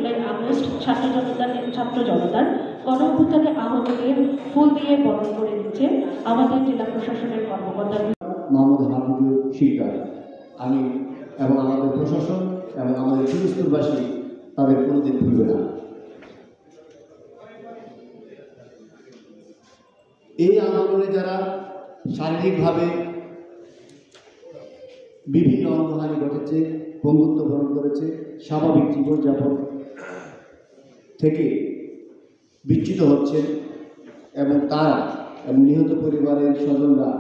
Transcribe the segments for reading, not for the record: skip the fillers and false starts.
July August ছাত্র জনতার গণ অভ্যুত্থানে আহতদের ফুল দিয়ে বরণ করে দিচ্ছে আমাদের জেলা প্রশাসনের কর্মকর্তা মোহাম্মদ হাফিজুর শিকদার। আমি এবং আমাদের প্রশাসন এবং আমাদের ফিরোজপুরবাসী তাদের কোনোদিন ভুলবে না। এই আন্দোলনে যারা শারীরিকভাবে বিভিন্ন অঙ্গহানি ঘটেছে, বন্ধুত্ব বরণ করেছে, স্বাভাবিক জীবনযাপন থেকে বিচ্যুত হচ্ছেন এবং তারা এবং নিহত পরিবারের স্বজনরা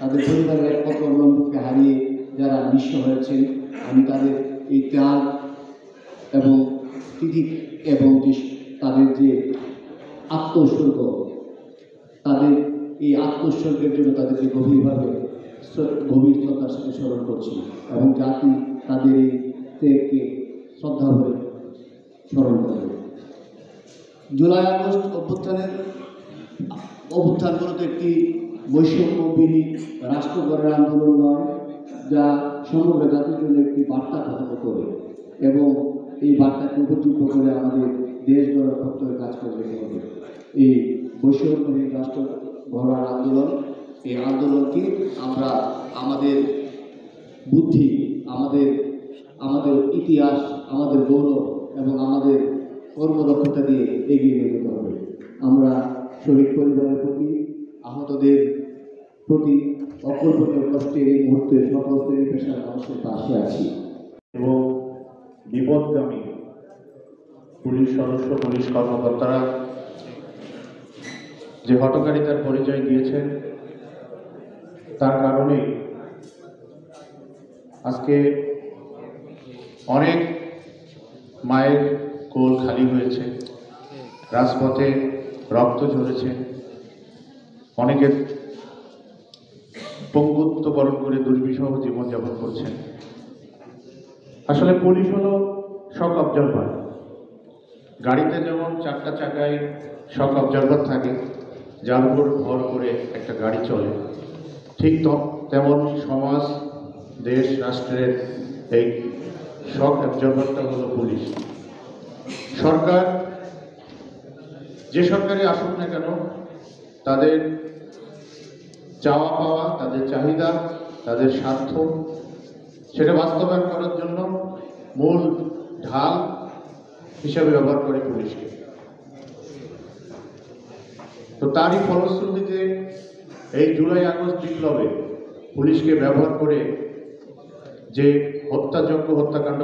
তাদের পরিবারের একমাত্র বন্ধুকে হারিয়ে যারা নিঃস্ব হয়েছেন, আমি তাদের এই ত্যাগ এবং তিথি এবং তাদের যে আত্মোৎসর্গ, তাদের এই আত্মোৎসর্গের জন্য তাদেরকে গভীর শ্রদ্ধার সাথে স্মরণ করছি এবং জাতি তাদের এই ত্যাগকে শ্রদ্ধা ভরে স্মরণ করবে। জুলাই আগস্ট অভ্যুত্থান মূলত একটি বৈষম্যবিহীন রাষ্ট্র গড়ার আন্দোলন নয়, যা সমগ্র জাতির জন্য একটি বার্তা বহন করে এবং এই বার্তাকে উপযুক্ত করে আমাদের দেশ গড়ার পক্ষে কাজ করে যেতে হবে। এই বৈষম্যবিহীন রাষ্ট্র গড়ার আন্দোলন, এই আন্দোলনকে আমরা আমাদের বুদ্ধি, আমাদের ইতিহাস, আমাদের গৌরব এবং আমাদের কর্মদক্ষতা দিয়ে এগিয়ে নিয়ে যেতে হবে। আমরা শহীদ পরিবারের প্রতি, আহতদের প্রতি অকল্পনীয় কষ্টের এই মুহূর্তে সকল শ্রেণী পেশার মানুষের পাশে আছি এবং বিপদগামী পুলিশ সদস্য, পুলিশ কর্মকর্তারা যে হঠকারিতার পরিচয় দিয়েছেন, তার কারণে আজকে অনেক মায়ের কোল খালি হয়েছে, রাজপথে রক্ত ঝরেছে, অনেকের পঙ্গুত্ব বরণ করে দুর্বিষহ জীবনযাপন করছেন। আসলে পুলিশ হলো শক অবজারভার। গাড়িতে যেমন 4টা চাকায় শক অবজারভার থাকে, যার উপর ভর করে একটা গাড়ি চলে, ঠিক তেমন সমাজ, দেশ, রাষ্ট্রের এই শক অবজারভারটা হলো পুলিশ। সরকার, যে সরকারি আসুক না কেন, তাদের চাওয়া পাওয়া, তাদের চাহিদা, তাদের স্বার্থ, সেটা বাস্তবায়ন করার জন্য মূল ঢাল হিসাবে ব্যবহার করে পুলিশকে। তো তারই ফলশ্রুতিতে এই জুলাই আগস্ট বিপ্লবে পুলিশকে ব্যবহার করে যে হত্যাযজ্ঞ, হত্যাকাণ্ড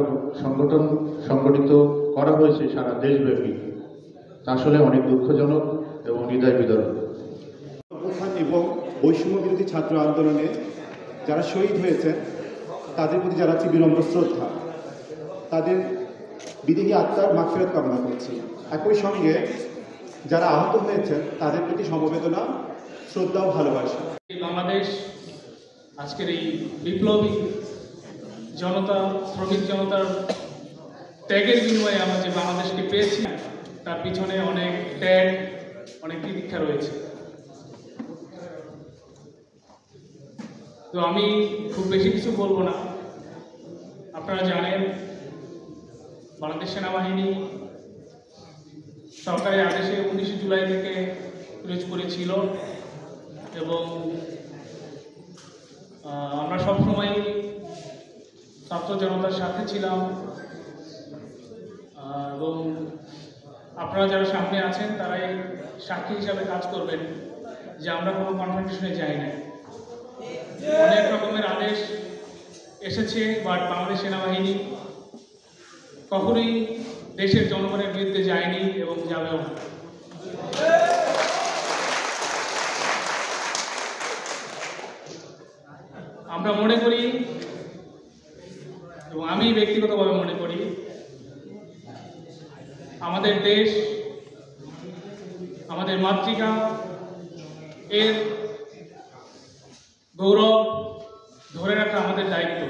সংগঠিত করা হয়েছে সারা দেশব্যাপী, তা আসলে অনেক দুঃখজনক এবং হৃদয় বিদারক। এবং বৈষম্য বিরোধী ছাত্র আন্দোলনে যারা শহীদ হয়েছেন তাদের প্রতি জানাচ্ছি বিনম্র শ্রদ্ধা, তাদের বিদেহী আত্মার মাগফিরাত কামনা করছি। একই সঙ্গে যারা আহত হয়েছেন তাদের প্রতি সমবেদনা, শ্রদ্ধা ও ভালোবাসা। বাংলাদেশ আজকের এই বিপ্লবী জনতা, শ্রমিক জনতার ত্যাগের বিনিময়ে আমরা যে বাংলাদেশকে পেয়েছি, তার পিছনে অনেক ত্যাগ, অনেক তিতিক্ষা রয়েছে। তো আমি খুব বেশি কিছু বলবো না। আপনারা জানেন বাংলাদেশ সেনাবাহিনী সরকারি আদেশে 19 জুলাই থেকে পিরোজপুরে ছিল এবং আমরা সবসময় ছাত্র জনতার সাথে ছিলাম এবং আপনারা যারা সামনে আছেন তারাই সাক্ষী হিসাবে কাজ করবেন যে আমরা কোনো কনফ্রন্টেশনে যাই না। অনেক রকমের আদেশ এসেছে, বাট বাংলাদেশ সেনাবাহিনী কখনোই দেশের জনগণের বিরুদ্ধে যায়নি এবং যাবেও না। আমরা মনে করি এবং আমি ব্যক্তিগতভাবে মনে করি আমাদের দেশ, আমাদের মাতৃকা, এর গৌরব ধরে রাখা আমাদের দায়িত্ব।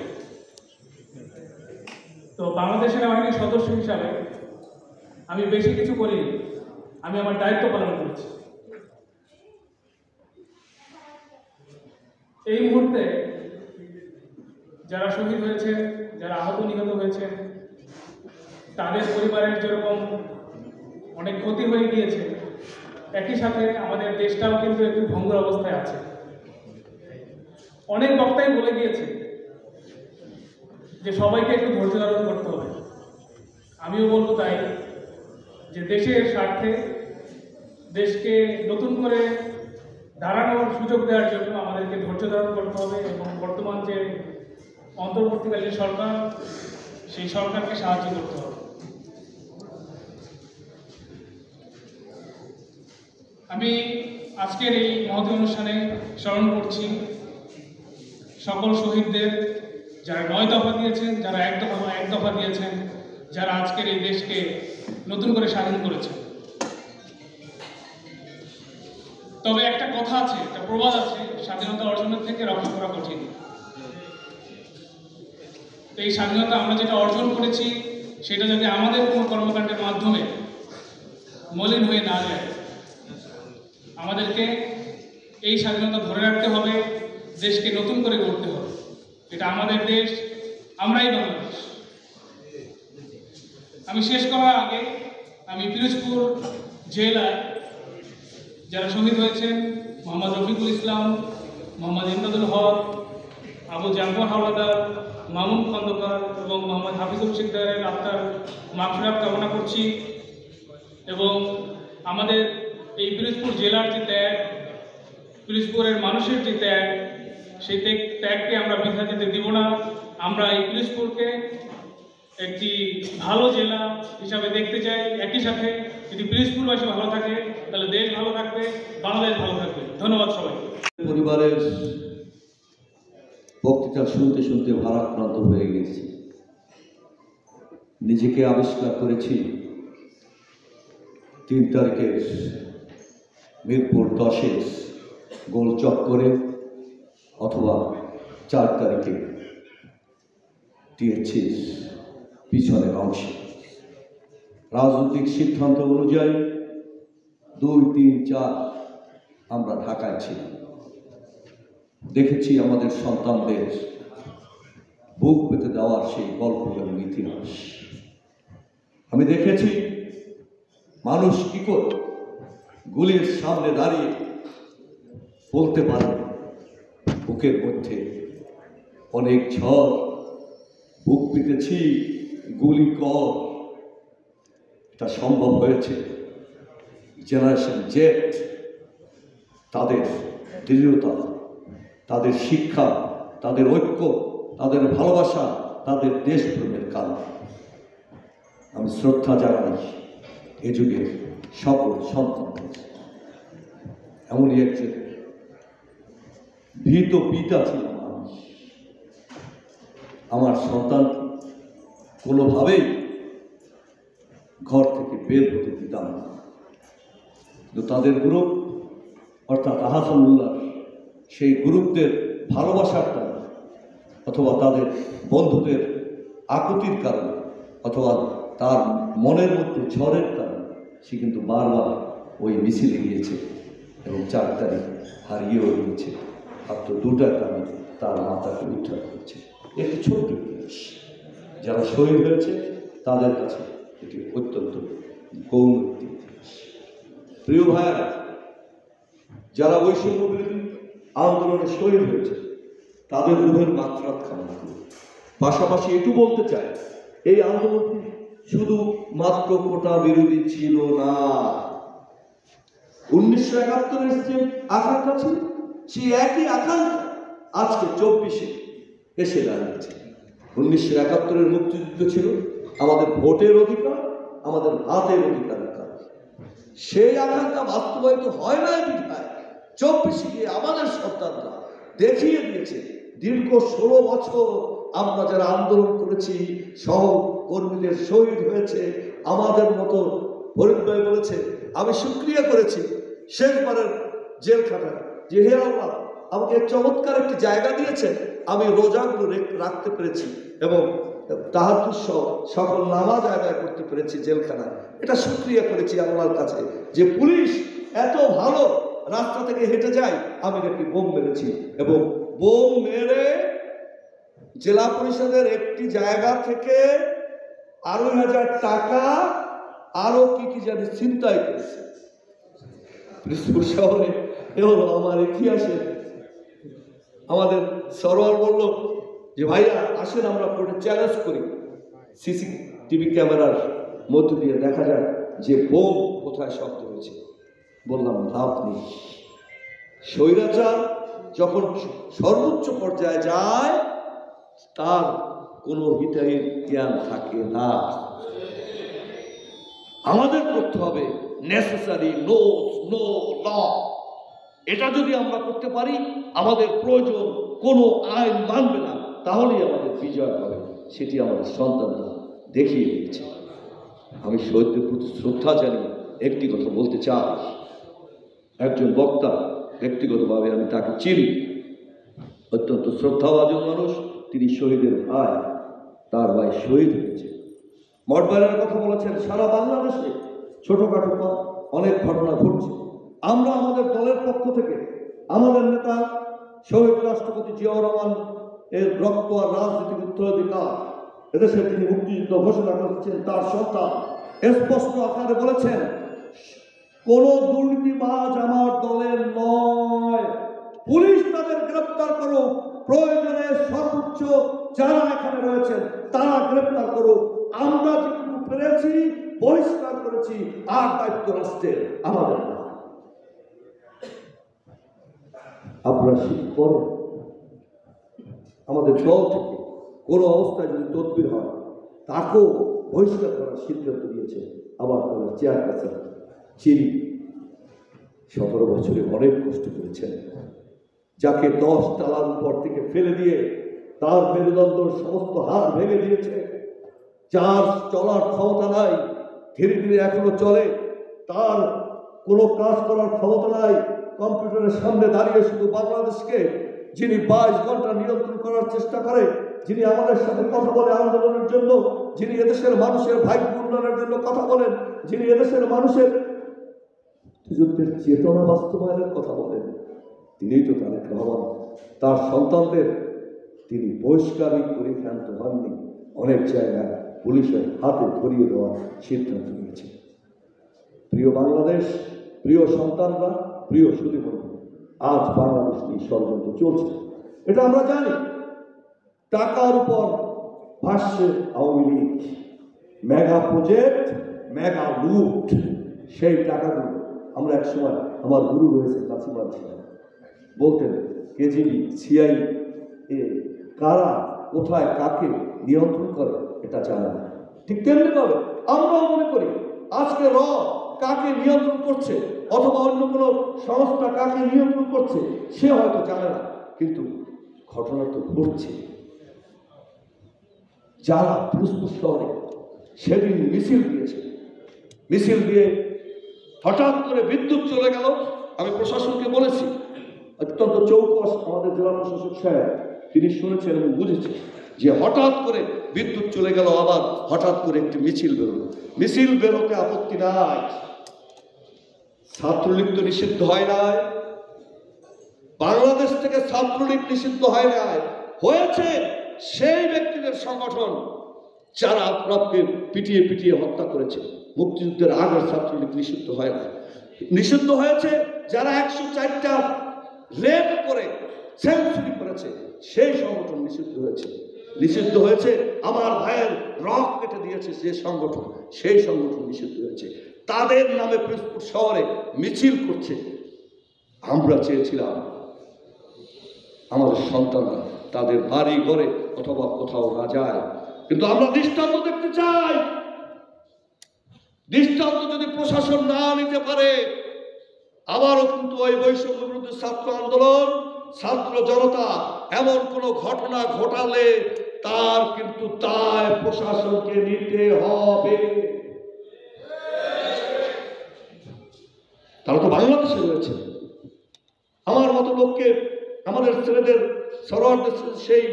তো বাংলাদেশ সেনাবাহিনীর সদস্য হিসাবে আমি বেশি কিছু করিনি, আমি আমার দায়িত্ব পালন করেছি। এই মুহূর্তে যারা শহীদ হয়েছেন, যারা আহত নিহত হয়েছেন, তাদের পরিবারের যেরকম অনেক ক্ষতি হয়ে গিয়েছে, একই সাথে আমাদের দেশটাও কিন্তু একটু ভঙ্গুর অবস্থায় আছে। অনেক বক্তাই বলে গিয়েছে যে সবাইকে একটু ধৈর্য ধারণ করতে হবে। আমিও বলবো তাই, যে দেশের স্বার্থে দেশকে নতুন করে দাঁড়ানোর সুযোগ দেওয়ার জন্য আমাদেরকে ধৈর্য ধারণ করতে হবে এবং বর্তমান যে অন্তর্বর্তীকালীন সরকার, সেই সরকারকে সাহায্য করতে হবে। আমি আজকের এই মহতী অনুষ্ঠানে স্মরণ করছি সকল শহীদদের, যারা 9 দফা দিয়েছেন, যারা এক দফা দিয়েছেন, যারা আজকের এই দেশকে নতুন করে স্বাধীন করেছেন। তবে একটা কথা আছে, একটা প্রবাদ আছে, স্বাধীনতা অর্জনের থেকে রক্ষা করা কঠিন। তো এই স্বাধীনতা আমরা যেটা অর্জন করেছি, সেটা যাতে আমাদের কোনো কর্মকাণ্ডের মাধ্যমে মলিন হয়ে না যায়, আমাদেরকে এই স্বাধীনতা ধরে রাখতে হবে, দেশকে নতুন করে গড়তে হবে। এটা আমাদের দেশ, আমরাই বাংলাদেশ। আমি শেষ করার আগে আমি পিরোজপুর জেলায় যারা শহীদ হয়েছেন, মোহাম্মদ রফিকুল ইসলাম, মোহাম্মদ ইমদাদুল হক, আবু জাফর হাওলাদার, মামুন খন্দকার এবং মোহাম্মদ হাফিজুল শিকদারের আত্মার মাগফিরাত কামনা করছি। এবং আমাদের এই পিরোজপুর জেলার যে ত্যাগ, পিরোজপুরের মানুষের যে ত্যাগ, সেই ত্যাগকে আমরা বৃথা যেতে দিব না। আমরা এই পিরোজপুরকে একটি ভালো জেলা হিসাবে দেখতে চাই। একই সাথে যদি পিরোজপুরবাসী ভালো থাকে, তাহলে দেশ ভালো থাকবে, বাংলাদেশ ভালো থাকবে। ধন্যবাদ সবাইকে। পরিবারের বক্তৃতা শুনতে শুনতে ভারাক্রান্ত হয়ে গেছি। নিজেকে আবিষ্কার করেছি 3 তারিখের মিরপুর 10-এর গোল চক্করে, অথবা 4 তারিখে টিএসসির পিছনের অংশে। রাজনৈতিক সিদ্ধান্ত অনুযায়ী 2, 3, 4 আমরা ঢাকায় ছিলাম। দেখেছি আমাদের সন্তানদের বুক পেতে দেওয়ার সেই গল্প এবং ইতিহাস। আমি দেখেছি মানুষ কি করে গুলির সামনে দাঁড়িয়ে বলতে পারে বুকের মধ্যে অনেক ঝড়, বুক পেতেছি, গুলি কর। এটা সম্ভব হয়েছে জেনারেশন জেড, তাদের দৃঢ়তা, তাদের শিক্ষা, তাদের ঐক্য, তাদের ভালোবাসা, তাদের দেশপ্রেমের কারণ। আমি শ্রদ্ধা জানাই এ যুগের সকল সন্তানদের। এমনই একজন ভীত পিতা ছিলাম আমি। আমার সন্তান কোনোভাবেই ঘর থেকে বের হতে দিতাম না। কিন্তু তাদের গ্রুপ, অর্থাৎ আহসানুল্লাহ, সেই গ্রুপদের ভালোবাসার কারণে, অথবা তাদের বন্ধুদের আকুতির কারণে, অথবা তার মনের মধ্যে ঝড়ের কারণে সে কিন্তু বারবার ওই মিছিলে গিয়েছে এবং 4 তারিখ হারিয়েও গিয়েছে। মাত্র 2টা কারণে তার মাতাকে উদ্ধার করেছে। একটি ছোট্ট ইতিহাস। যারা শহীদ হয়েছে তাদের কাছে এটি অত্যন্ত গৌণ একটি ইতিহাস। প্রিয় ভাইয়েরা, যারা বৈষম্য বিরোধী আন্দোলনে শহীদ হয়েছে তাদের রুহের মাগফিরাত কামনা করি। পাশাপাশি একটু বলতে চাই, এই আন্দোলনটি শুধু মাত্র কোটা বিরোধী ছিল না। 1971-এর যে আকাঙ্ক্ষা ছিল, সেই একই আকাঙ্ক্ষা আজকে 24-এ এসে দাঁড়িয়েছে। 1971-এর মুক্তিযুদ্ধ ছিল আমাদের ভোটের অধিকার, আমাদের হাতের অধিকারের কাজ। সেই আকাঙ্ক্ষা বাস্তবায়িত হয় নাই বিধায় 24-এ গিয়ে আমাদের সন্তানরা দেখিয়ে দিয়েছে। দীর্ঘ 16 বছর আমরা যারা আন্দোলন করেছি, সহকর্মীদের শহীদ হয়েছে, আমাদের মতো ফরিদ ভাই বলেছে, আমি শুকরিয়া করেছি শেষবারের জেলখানায় যে হে আল্লাহ আমাকে চমৎকার একটি জায়গা দিয়েছেন, আমি রোজাগুলো রাখতে পেরেছি এবং তাহাজ্জুদ সহ সকল নামাজ আদায় করতে পেরেছি জেলখানায়। এটা শুকরিয়া করেছি আল্লাহর কাছে যে পুলিশ এত ভালো রাস্তা থেকে হেঁটে যায়, আমি নাকি বোম মেরেছি এবং বোম মেরে জেলা পরিষদের একটি জায়গা থেকে 2,500 টাকা আরো কি কি জানি চিন্তাই করেছে। পিরোজপুর শহরে এ হলো আমার ইতিহাসে। আমাদের সরোয়ার বলল যে ভাইয়া আসেন আমরা কোর্টে চ্যালেঞ্জ করি, সিসিটিভি ক্যামেরার মধ্য দিয়ে দেখা যায় যে বোম কোথায় শব্দ হয়েছে। বললাম লাভ নেই, স্বৈরাচার যখন সর্বোচ্চ পর্যায়ে যায় তার কোনো হিতাহিত জ্ঞান থাকে না। আমাদের করতে হবে নেসেসারি নো ল। এটা যদি আমরা করতে পারি, আমাদের প্রয়োজন কোনো আইন মানবে না, তাহলেই আমাদের বিজয় হবে। সেটি আমাদের সন্তানরা দেখিয়ে দিয়েছে। আমি শহীদদের প্রতি শ্রদ্ধা জানিয়ে একটি কথা বলতে চাই। একজন বক্তা, ব্যক্তিগতভাবে আমি তাকে চিনি, অত্যন্ত শ্রদ্ধাভাজন মানুষ। তিনি শহীদের ভাই, তার ভাই শহীদ হয়েছে। মঠবাড়িয়ার কথা বলেছেন। সারা বাংলাদেশে ছোটখাটো অনেক ঘটনা ঘটছে। আমরা আমাদের দলের পক্ষ থেকে আমাদের নেতা শহীদ রাষ্ট্রপতি জিয়াউর রহমান এর রক্ত আর রাজনীতির উত্তরাধিকার, এদেশের তিনি মুক্তিযুদ্ধ ঘোষণা করেছেন, তার সন্তান স্পষ্ট আকারে বলেছেন কোন দুর্নীতিবাজ আমার দলের নয়, পুলিশ তাদের গ্রেপ্তার করুক, প্রয়োজনে সর্বোচ্চ যারা এখানে রয়েছেন তারা গ্রেপ্তার করুক। আমরা যেটুকু পেরেছি বহিষ্কার করেছি, আর দায়িত্ব রাষ্ট্রের, আমাদের না। আপনারা ঠিক করেন। আমাদের দল থেকে কোনো অবস্থায় যদি তদবির হয় তাকেও বহিষ্কার করার সিদ্ধান্ত নিয়েছে আমার দলের চেয়ারপারসন। চিনি 17 বছরে অনেক কষ্ট করেছেন, যাকে 10 তালার উপর থেকে ফেলে দিয়ে তার মেরুদণ্ডর সমস্ত হাত ভেঙে দিয়েছে, যার চলার ক্ষমতা নাই, ধীরে ধীরে এখনো চলে, তার কোনো কাজ করার ক্ষমতা নাই, কম্পিউটারের সামনে দাঁড়িয়ে শুধু বাংলাদেশকে যিনি 22 ঘন্টা নিয়ন্ত্রণ করার চেষ্টা করে, যিনি আমাদের সাথে কথা বলে আন্দোলনের জন্য, যিনি এদেশের মানুষের ভাগ্য উন্নয়নের জন্য কথা বলেন, যিনি এদেশের মানুষের যুদ্ধের চেতনা বাস্তবায়নের কথা বলেন, তিনিই তো তারেক রহমান। তার সন্তানদের তিনি বহিষ্কারই করে ক্ষান্ত হননি, অনেক জায়গায় পুলিশের হাতে ধরিয়ে দেওয়ার সিদ্ধান্ত নিয়েছে। প্রিয় বাংলাদেশ, প্রিয় সন্তানরা, প্রিয় সুধীবন্ধু, আজ বাংলাদেশ নিয়ে ষড়যন্ত্র চলছে, এটা আমরা জানি। টাকার উপর ভাসছে Awami League, mega project, mega লুট। সেই টাকাগুলো আমরা একসময়, আমার গুরু রয়েছে কাসিমাল সাহেব, বলতেন কেজিবি, CIA কারা কোথায় কাকে নিয়ন্ত্রণ করে এটা জানে না। ঠিক তেমনি ভাবে আমরাও মনে করি আজকে কাকে নিয়ন্ত্রণ করছে অথবা অন্য কোনো সংস্থা কাকে নিয়ন্ত্রণ করছে সে হয়তো জানে না, কিন্তু ঘটনা তো ঘটছে। যারা পিরোজপুর শহরে সেদিন মিছিল দিয়েছে, মিছিল দিয়ে হঠাৎ করে বিদ্যুৎ চলে গেল। আমি প্রশাসনকে বলেছি, অত্যন্ত চৌকস আমাদের জেলা প্রশাসক সাহেব, তিনি শুনেছেন এবং বুঝেছেন যে হঠাৎ করে বিদ্যুৎ চলে গেল, আবার হঠাৎ করে একটি মিছিল বেরোলো। মিছিল বেরোতে আপত্তি নাই, ছাত্রলীগ তো নিষিদ্ধ হয় নাই, বাংলাদেশ থেকে ছাত্রলীগ নিষিদ্ধ হয় নাই, হয়েছে সেই ব্যক্তিদের সংগঠন যারা আপনাকে পিটিয়ে পিটিয়ে হত্যা করেছে। মুক্তিযুদ্ধের আগের ছাত্রলীগ নিষিদ্ধ হয় না, নিষিদ্ধ হয়েছে যারা 104টা রেপ করে সেঞ্চুরি করেছে, সেই সংগঠন নিষিদ্ধ হয়েছে। নিষিদ্ধ হয়েছে আমার ভাইয়ের রক কেটে দিয়েছে যে সংগঠন, সেই সংগঠন নিষিদ্ধ হয়েছে। তাদের নামে পিরোজপুর শহরে মিছিল করছে। আমরা চেয়েছিলাম আমাদের সন্তানরা তাদের বাড়ি ঘরে অথবা কোথাও না যায়, কিন্তু আমরা দৃষ্টান্ত দেখতে চাই। দৃষ্টান্ত যদি প্রশাসন না নিতে পারে, আবারও কিন্তু ওই বৈষম্য বিরুদ্ধে ছাত্র আন্দোলন, ছাত্র জনতা এমন কোন ঘটনা ঘটালে তার কিন্তু দায় প্রশাসনকে নিতে হবে। তারা তো বাংলাদেশে রয়েছে। আমার মতো লোককে, আমাদের ছেলেদের সরোয়ারদের সেই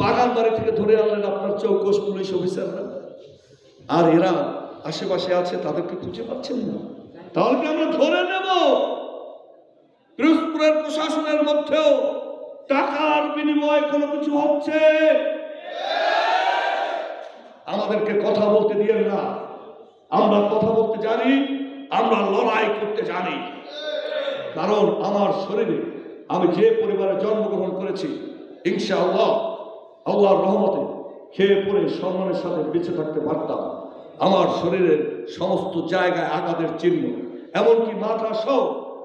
বাগান বাড়ি থেকে ধরে আনলেন আপনার চৌকস পুলিশ অফিসাররা, আর এরা আশেপাশে আছে, তাদেরকে খুঁজে পাচ্ছেন না। তাহলে কি আমরা ধরে নেব পিরোজপুরের প্রশাসনের মধ্যেও টাকার বিনিময়ে কোনো কিছু হচ্ছে? আমাদেরকে কথা বলতে দিয়েন না। আমরা কথা বলতে জানি, আমরা লড়াই করতে জানি। কারণ আমার শরীরে আমি যে পরিবারে জন্মগ্রহণ করেছি, ইনশাআল্লাহ আল্লাহর রহমতে খেয়ে পরে সম্মানের সাথে বেঁচে থাকতে পারতাম। আমার শরীরের সমস্ত জায়গায় আঘাতের চিহ্ন, এমনকি মাথা সহ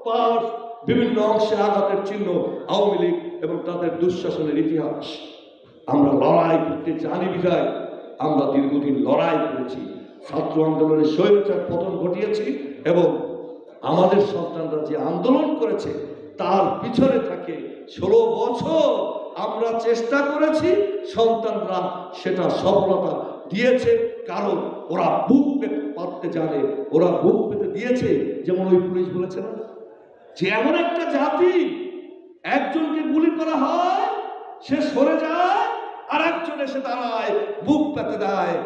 পার বিভিন্ন অংশে আঘাতের চিহ্ন, আওয়ামী লীগ এবং তাদের দুঃশাসনের ইতিহাস। আমরা লড়াই করতে জানি বিধায় আমরা দীর্ঘদিন লড়াই করেছি, ছাত্র আন্দোলনের স্বৈরাচার পতন ঘটিয়েছি এবং আমাদের সন্তানরা যে আন্দোলন করেছে তার পিছনে থাকে 16 বছর আমরা চেষ্টা করেছি, সন্তানরা সেটা সফলতা দিয়েছে। কারণ ওরা বুক পেতে পারতে জানে, ওরা বুক পেতে দিয়েছে। যেমন ওই পুলিশ বলেছে না যে এমন একটা জাতি, একজনকে গুলি করা হয় সে সরে যায়, আর একজন এসে দাঁড়ায় বুক পেতে দেয়,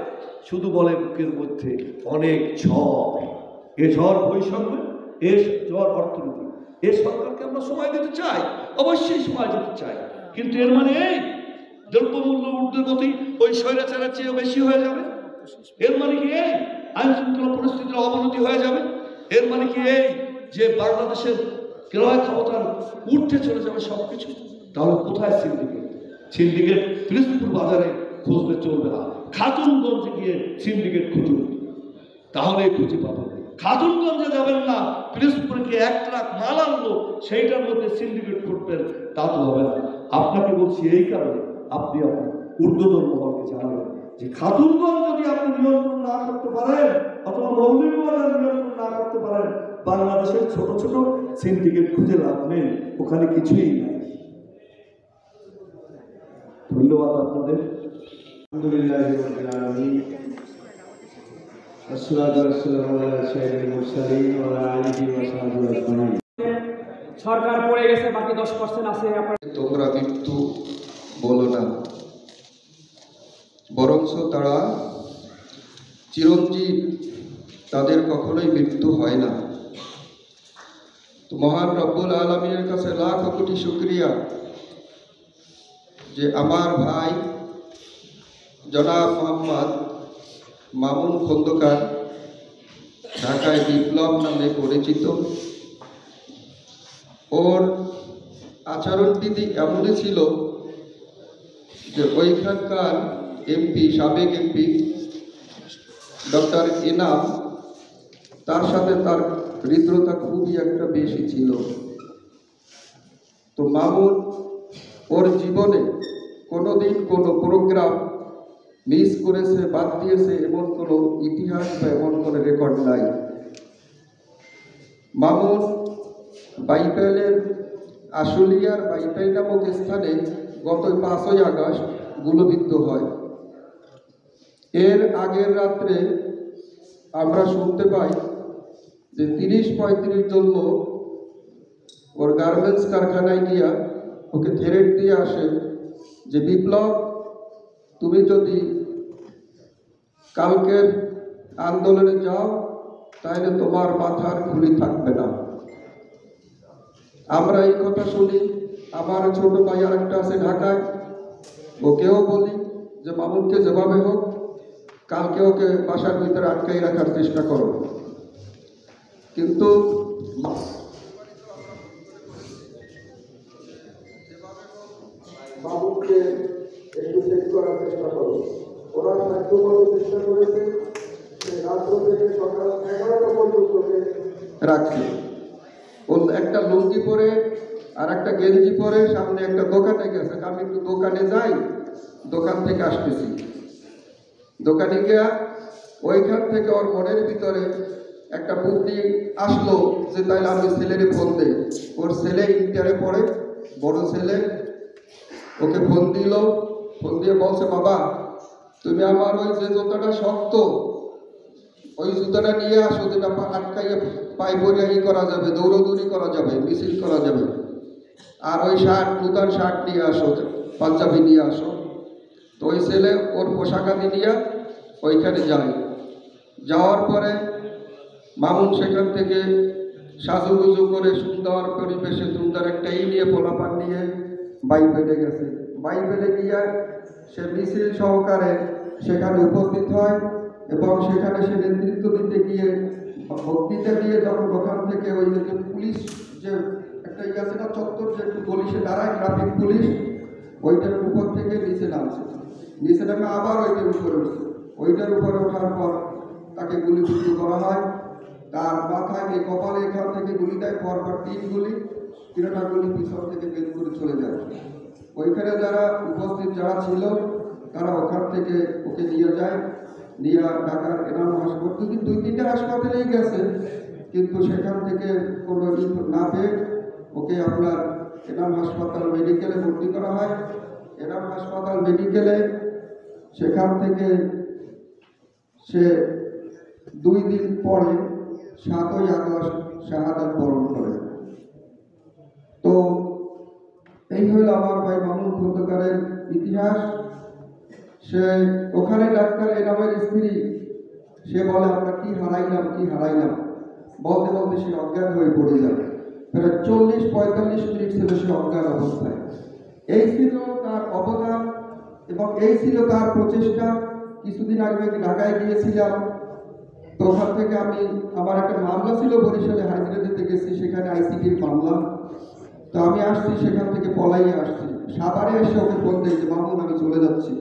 শুধু বলে বুকের মধ্যে অনেক ঝড়। এ ঝড় বৈষম্য, এ ঝড় অর্থনীতি। এ সরকারকে আমরা সময় দিতে চাই, অবশ্যই সময় দিতে চাই, কিন্তু এর মানে এই দ্রব্যমূল্য ঊর্ধ্বগতি ওই স্বৈরাচারের চেয়ে বেশি হয়ে যাবে? এর মানে কি এই আইন শৃঙ্খলা পরিস্থিতির অবনতি হয়ে যাবে? এর মানে কি এই যে বাংলাদেশের ক্রয় ক্ষমতার ঊর্ধ্বে চলে যাবে সবকিছু? তাহলে কোথায় সিন্ডিকেট? সিন্ডিকেট পিরোজপুর বাজারে খুঁজলে চলবে না, খাতুনগঞ্জে গিয়ে সিন্ডিকেট খুঁজুন, তাহলে খুঁজে পাবেন। খাতুনগঞ্জে যাবেন না, পিরোজপুরকে 1 ট্রাক মাল আনলো সেইটার মধ্যে সিন্ডিকেট করবেন, তা তো হবে না। আপনাকে বলছি এই কারণে আপনি আপনার ঊর্ধ্বতন মহলকে জানাবেন যে খাতুনগঞ্জ যদি আপনি নিয়ন্ত্রণ না করতে পারেন অথবা মৌলভীবাজার নিয়ন্ত্রণ না করতে পারেন, বাংলাদেশের ছোট ছোট সিন্ডিকেট খুঁজে লাভ নেই, ওখানে কিছুই নাই। ধন্যবাদ আপনাদের। আলহামদুলিল্লাহ রাব্বিল আলামিন, আসসালাতু ওয়াসসালামু আলা সাইয়্যিদিল মুরসালিন ওয়া আলা আলিহি ওয়া সাহবিহি আজমাইন। সরকার পড়ে গেছে, বাকি 10% আছে। তোমরা মৃত্যু বলো না, বরঞ্চ তারা চিরঞ্জীব, তাদের কখনোই মৃত্যু হয় না। তো মহান রব্বুল আলামিনের কাছে লাখ কোটি শুকরিয়া যে আমার ভাই জনাব মোহাম্মদ মামুন খন্দকার, ঢাকায় বিপ্লব নামে পরিচিত, ওর আচরণবিধি এমনই ছিল যে ওইখানকার এমপি, সাবেক এমপি ডক্টর ইনাম, তার সাথে তার হৃদ্রতা খুবই একটা বেশি ছিল। তো মামুন ওর জীবনে কোনোদিন কোনো প্রোগ্রাম মিস করেছে, বাদ দিয়েছে এমন কোনো ইতিহাস বা এমন কোনো রেকর্ড নাই। মামুন বাইপাইলের আশুলিয়ার বাইপাইল নামক স্থানে গত 5ই আগস্ট গুলিবিদ্ধ হয়। এর আগের রাত্রে আমরা শুনতে পাই যে 30-35 জন লোক ওর গার্মেন্টস কারখানায় গিয়া ওকে থ্রেট দিয়ে আসে যে বিপ্লব, তুমি যদি কালকের আন্দোলনে যাও তাহলে তোমার মাথার খুলি থাকবে না। আমরা এই কথা শুনি। আমার ছোট ভাই আরেকটা আছে ঢাকায়, ওকেও বলি যে মামুনকে যেভাবে হোক কালকে ওকে বাসার ভিতরে আটকাই রাখার চেষ্টা করো, কিন্তু মামুনকে একটু চেক করার চেষ্টা করো। ওরা সাহায্য করার চেষ্টা করেছে, রাত্র থেকে সকাল 11টা পর্যন্ত রাখছে। ও একটা লুঙ্গি পরে আর একটা গেঞ্জি পরে সামনে একটা দোকানে গেছে, আমি একটু দোকানে যাই, দোকান থেকে আসতেছি। দোকানে গিয়া ওইখান থেকে ওর মনের ভিতরে একটা বুদ্ধি আসলো যে তাইলে আমি ছেলেরে ফোন দেই। ওর ছেলে ইন্টারে পড়ে, বড় ছেলে, ওকে ফোন দিল। ফোন দিয়ে বলছে, বাবা তুমি আমার ওই যে জুতাটা শক্ত, ওই জুতাটা নিয়ে আসো, যেটা আটকাইয়ে পায়ে পরিয়া করা যাবে, দৌড়দৌড়ি করা যাবে, মিছিল করা যাবে। আর ওই শার্ট, নূতন শার্ট নিয়ে আসো, পাঞ্জাবি নিয়ে আসো। তো ওই ছেলে ওর পোশাকাদি নিয়ে ওইখানে যায়। যাওয়ার পরে মামুন সেখান থেকে সাজুগুজু করে সুন্দর পরিবেশে সুন্দর একটা নিয়ে পোলাপান নিয়ে বাইপাইলে গেছে। বাইপাইলে গিয়ে সে মিছিল সহকারে সেখানে উপস্থিত হয় এবং সেখানে সে নেতৃত্ব দিতে গিয়ে বক্তৃতা দিয়ে যখন ওখান থেকে ওই যে পুলিশ যে একটা ইয়ে আছে না চত্বর যে একটু পুলিশে দাঁড়ায় ট্রাফিক পুলিশ, ওইটার উপর থেকে নিচে নামছে, নিচে নামে আবার ওইটার উপরে উঠছে, ওইটার উপরে ওঠার পর তাকে গুলিবিদ্ধ করা হয়। তার মাথায় এই কপালে এখান থেকে গুলি দেয়, পরপর 3 গুলি, 3টা গুলি পিছন থেকে বের করে চলে যায়। ওইখানে যারা উপস্থিত যারা ছিল তারা ওখান থেকে ওকে নিয়ে যায়, নিয়ে ঢাকার এনাম হাসপাতাল 2-3টা হাসপাতালেই গেছে, কিন্তু সেখান থেকে কোনো না পেয়ে ওকে আপনার এনাম হাসপাতাল মেডিকেলে ভর্তি করা হয়। এনাম হাসপাতাল মেডিকেলে সেখান থেকে সে 2 দিন পরে 7ই আগস্ট শাহাদাত বরণ করে। তো এই হল আমার ভাই মামুন খন্দকারের ইতিহাস। সে ওখানে ডাক্তার এনামের স্ত্রী, সে বলে আমরা কি হারাইলাম বলতে বলতে সে অজ্ঞান হয়ে পড়ে যাবে। প্রায় 40-45 মিনিট ছিল সে অজ্ঞান অবস্থায়। এই ছিল তার অবদান এবং এই ছিল তার প্রচেষ্টা। কিছুদিন আগে ঢাকায় গিয়েছিলাম, তো ওখান থেকে আমি আমার একটা মামলা ছিল বরিশালে, হাজিরা দিতে গেছি, সেখানে আইসিটির মামলা। তো আমি আসছি সেখান থেকে পলাইয়ে আসছি, সাভারে এসে ওকে বলতে যে মামুন আমি চলে যাচ্ছি,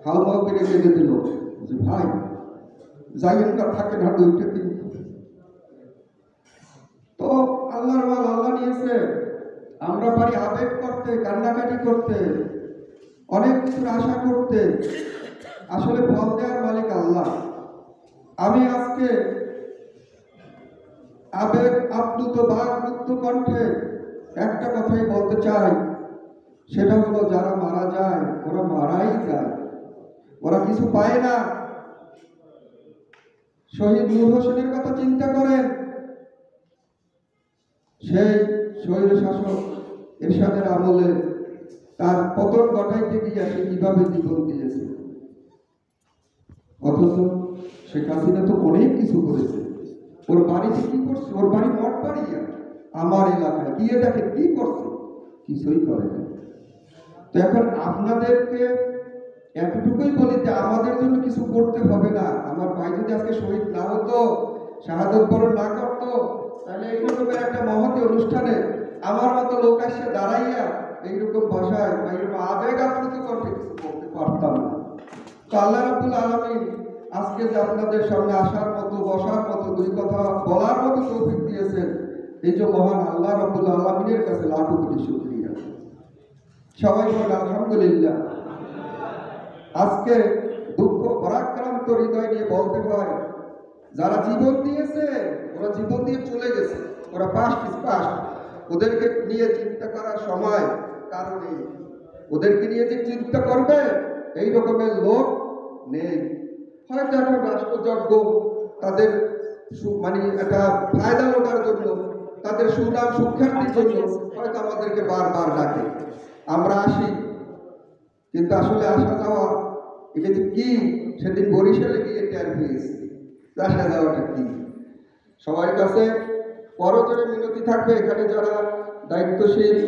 হালমাউকে রেখে দিল যে ভাই যাইয়েন না, থাকে না 2টা দিন। তো আল্লাহর মাল আল্লাহ নিয়েছে, আমরা পারি আবেগ করতে, কান্নাকাটি করতে, অনেক কিছুর আশা করতে, আসলে ফল দেওয়ার মালিক আল্লাহ। আমি আজকে আবেগ আপ্লুত বাকরুদ্ধ কণ্ঠে একটা কথাই বলতে চাই, সেটা হলো যারা মারা যায় ওরা মারাই যায়, ওরা কিছু পায় না। শহীদ নূর হোসেনের কথা চিন্তা করেন, সেই স্বৈর শাসক এরশাদের আমলে তার পতন ঘটাইতে গিয়ে সে কিভাবে জীবন দিয়েছে, অথচ শেখ হাসিনা তো অনেক কিছু করেছে। ওর বাড়িতে কি করছে? ওর বাড়ি মঠ বাড়ি, আমার এলাকায় গিয়ে দেখে কি করছে, কিছুই করে না। তো এখন আপনাদেরকে এতটুকুই বলি যে আমাদের জন্য কিছু করতে হবে না। আমার ভাই যদি আজকে শহীদ না হতো, শাহাদত বরণ না করতো, তাহলে এইরকম একটা মহতি অনুষ্ঠানে আমার মতো লোক এসে দাঁড়াইয়া এইরকম ভাষায় এইরকম আবেগ আপ্লুত করতে পারতাম না। তো আল্লাহ রাব্বুল আলামিন আজকে যে আপনাদের সামনে আসার মতো, বসার মতো, 2 কথা বলার মতো তৌফিক দিয়েছেন, এই যে মহান আল্লাহ রাব্বুল আলামিনের কাছে লাখো কোটি শুকরিয়া। সবাই বলে আলহামদুলিল্লাহ। আজকে দুঃখ পরাক্রান্ত হৃদয় নিয়ে বলতে হয়, যারা জীবন দিয়েছে ওরা জীবন দিয়ে চলে গেছে, ওরা পাস্ট, ওদেরকে নিয়ে চিন্তা করার সময় কারণ নেই। ওদেরকে নিয়ে যে চিন্তা করবে এই রকমের লোক নেই। হয়তো এখন রাষ্ট্রযজ্ঞ তাদের মানে একটা ফায়দা লোটার জন্য, তাদের সুনাম সুখ্যাতির জন্য হয়তো আমাদেরকে বারবার ডাকে, আমরা আসি, কিন্তু আসলে আসা যাওয়া এটা যে কি সেদিন বরিশালে গিয়ে টের পেয়েছি, আসা যাওয়াটা কি। সবার কাছে করজোরে মিনতি থাকবে, এখানে যারা দায়িত্বশীল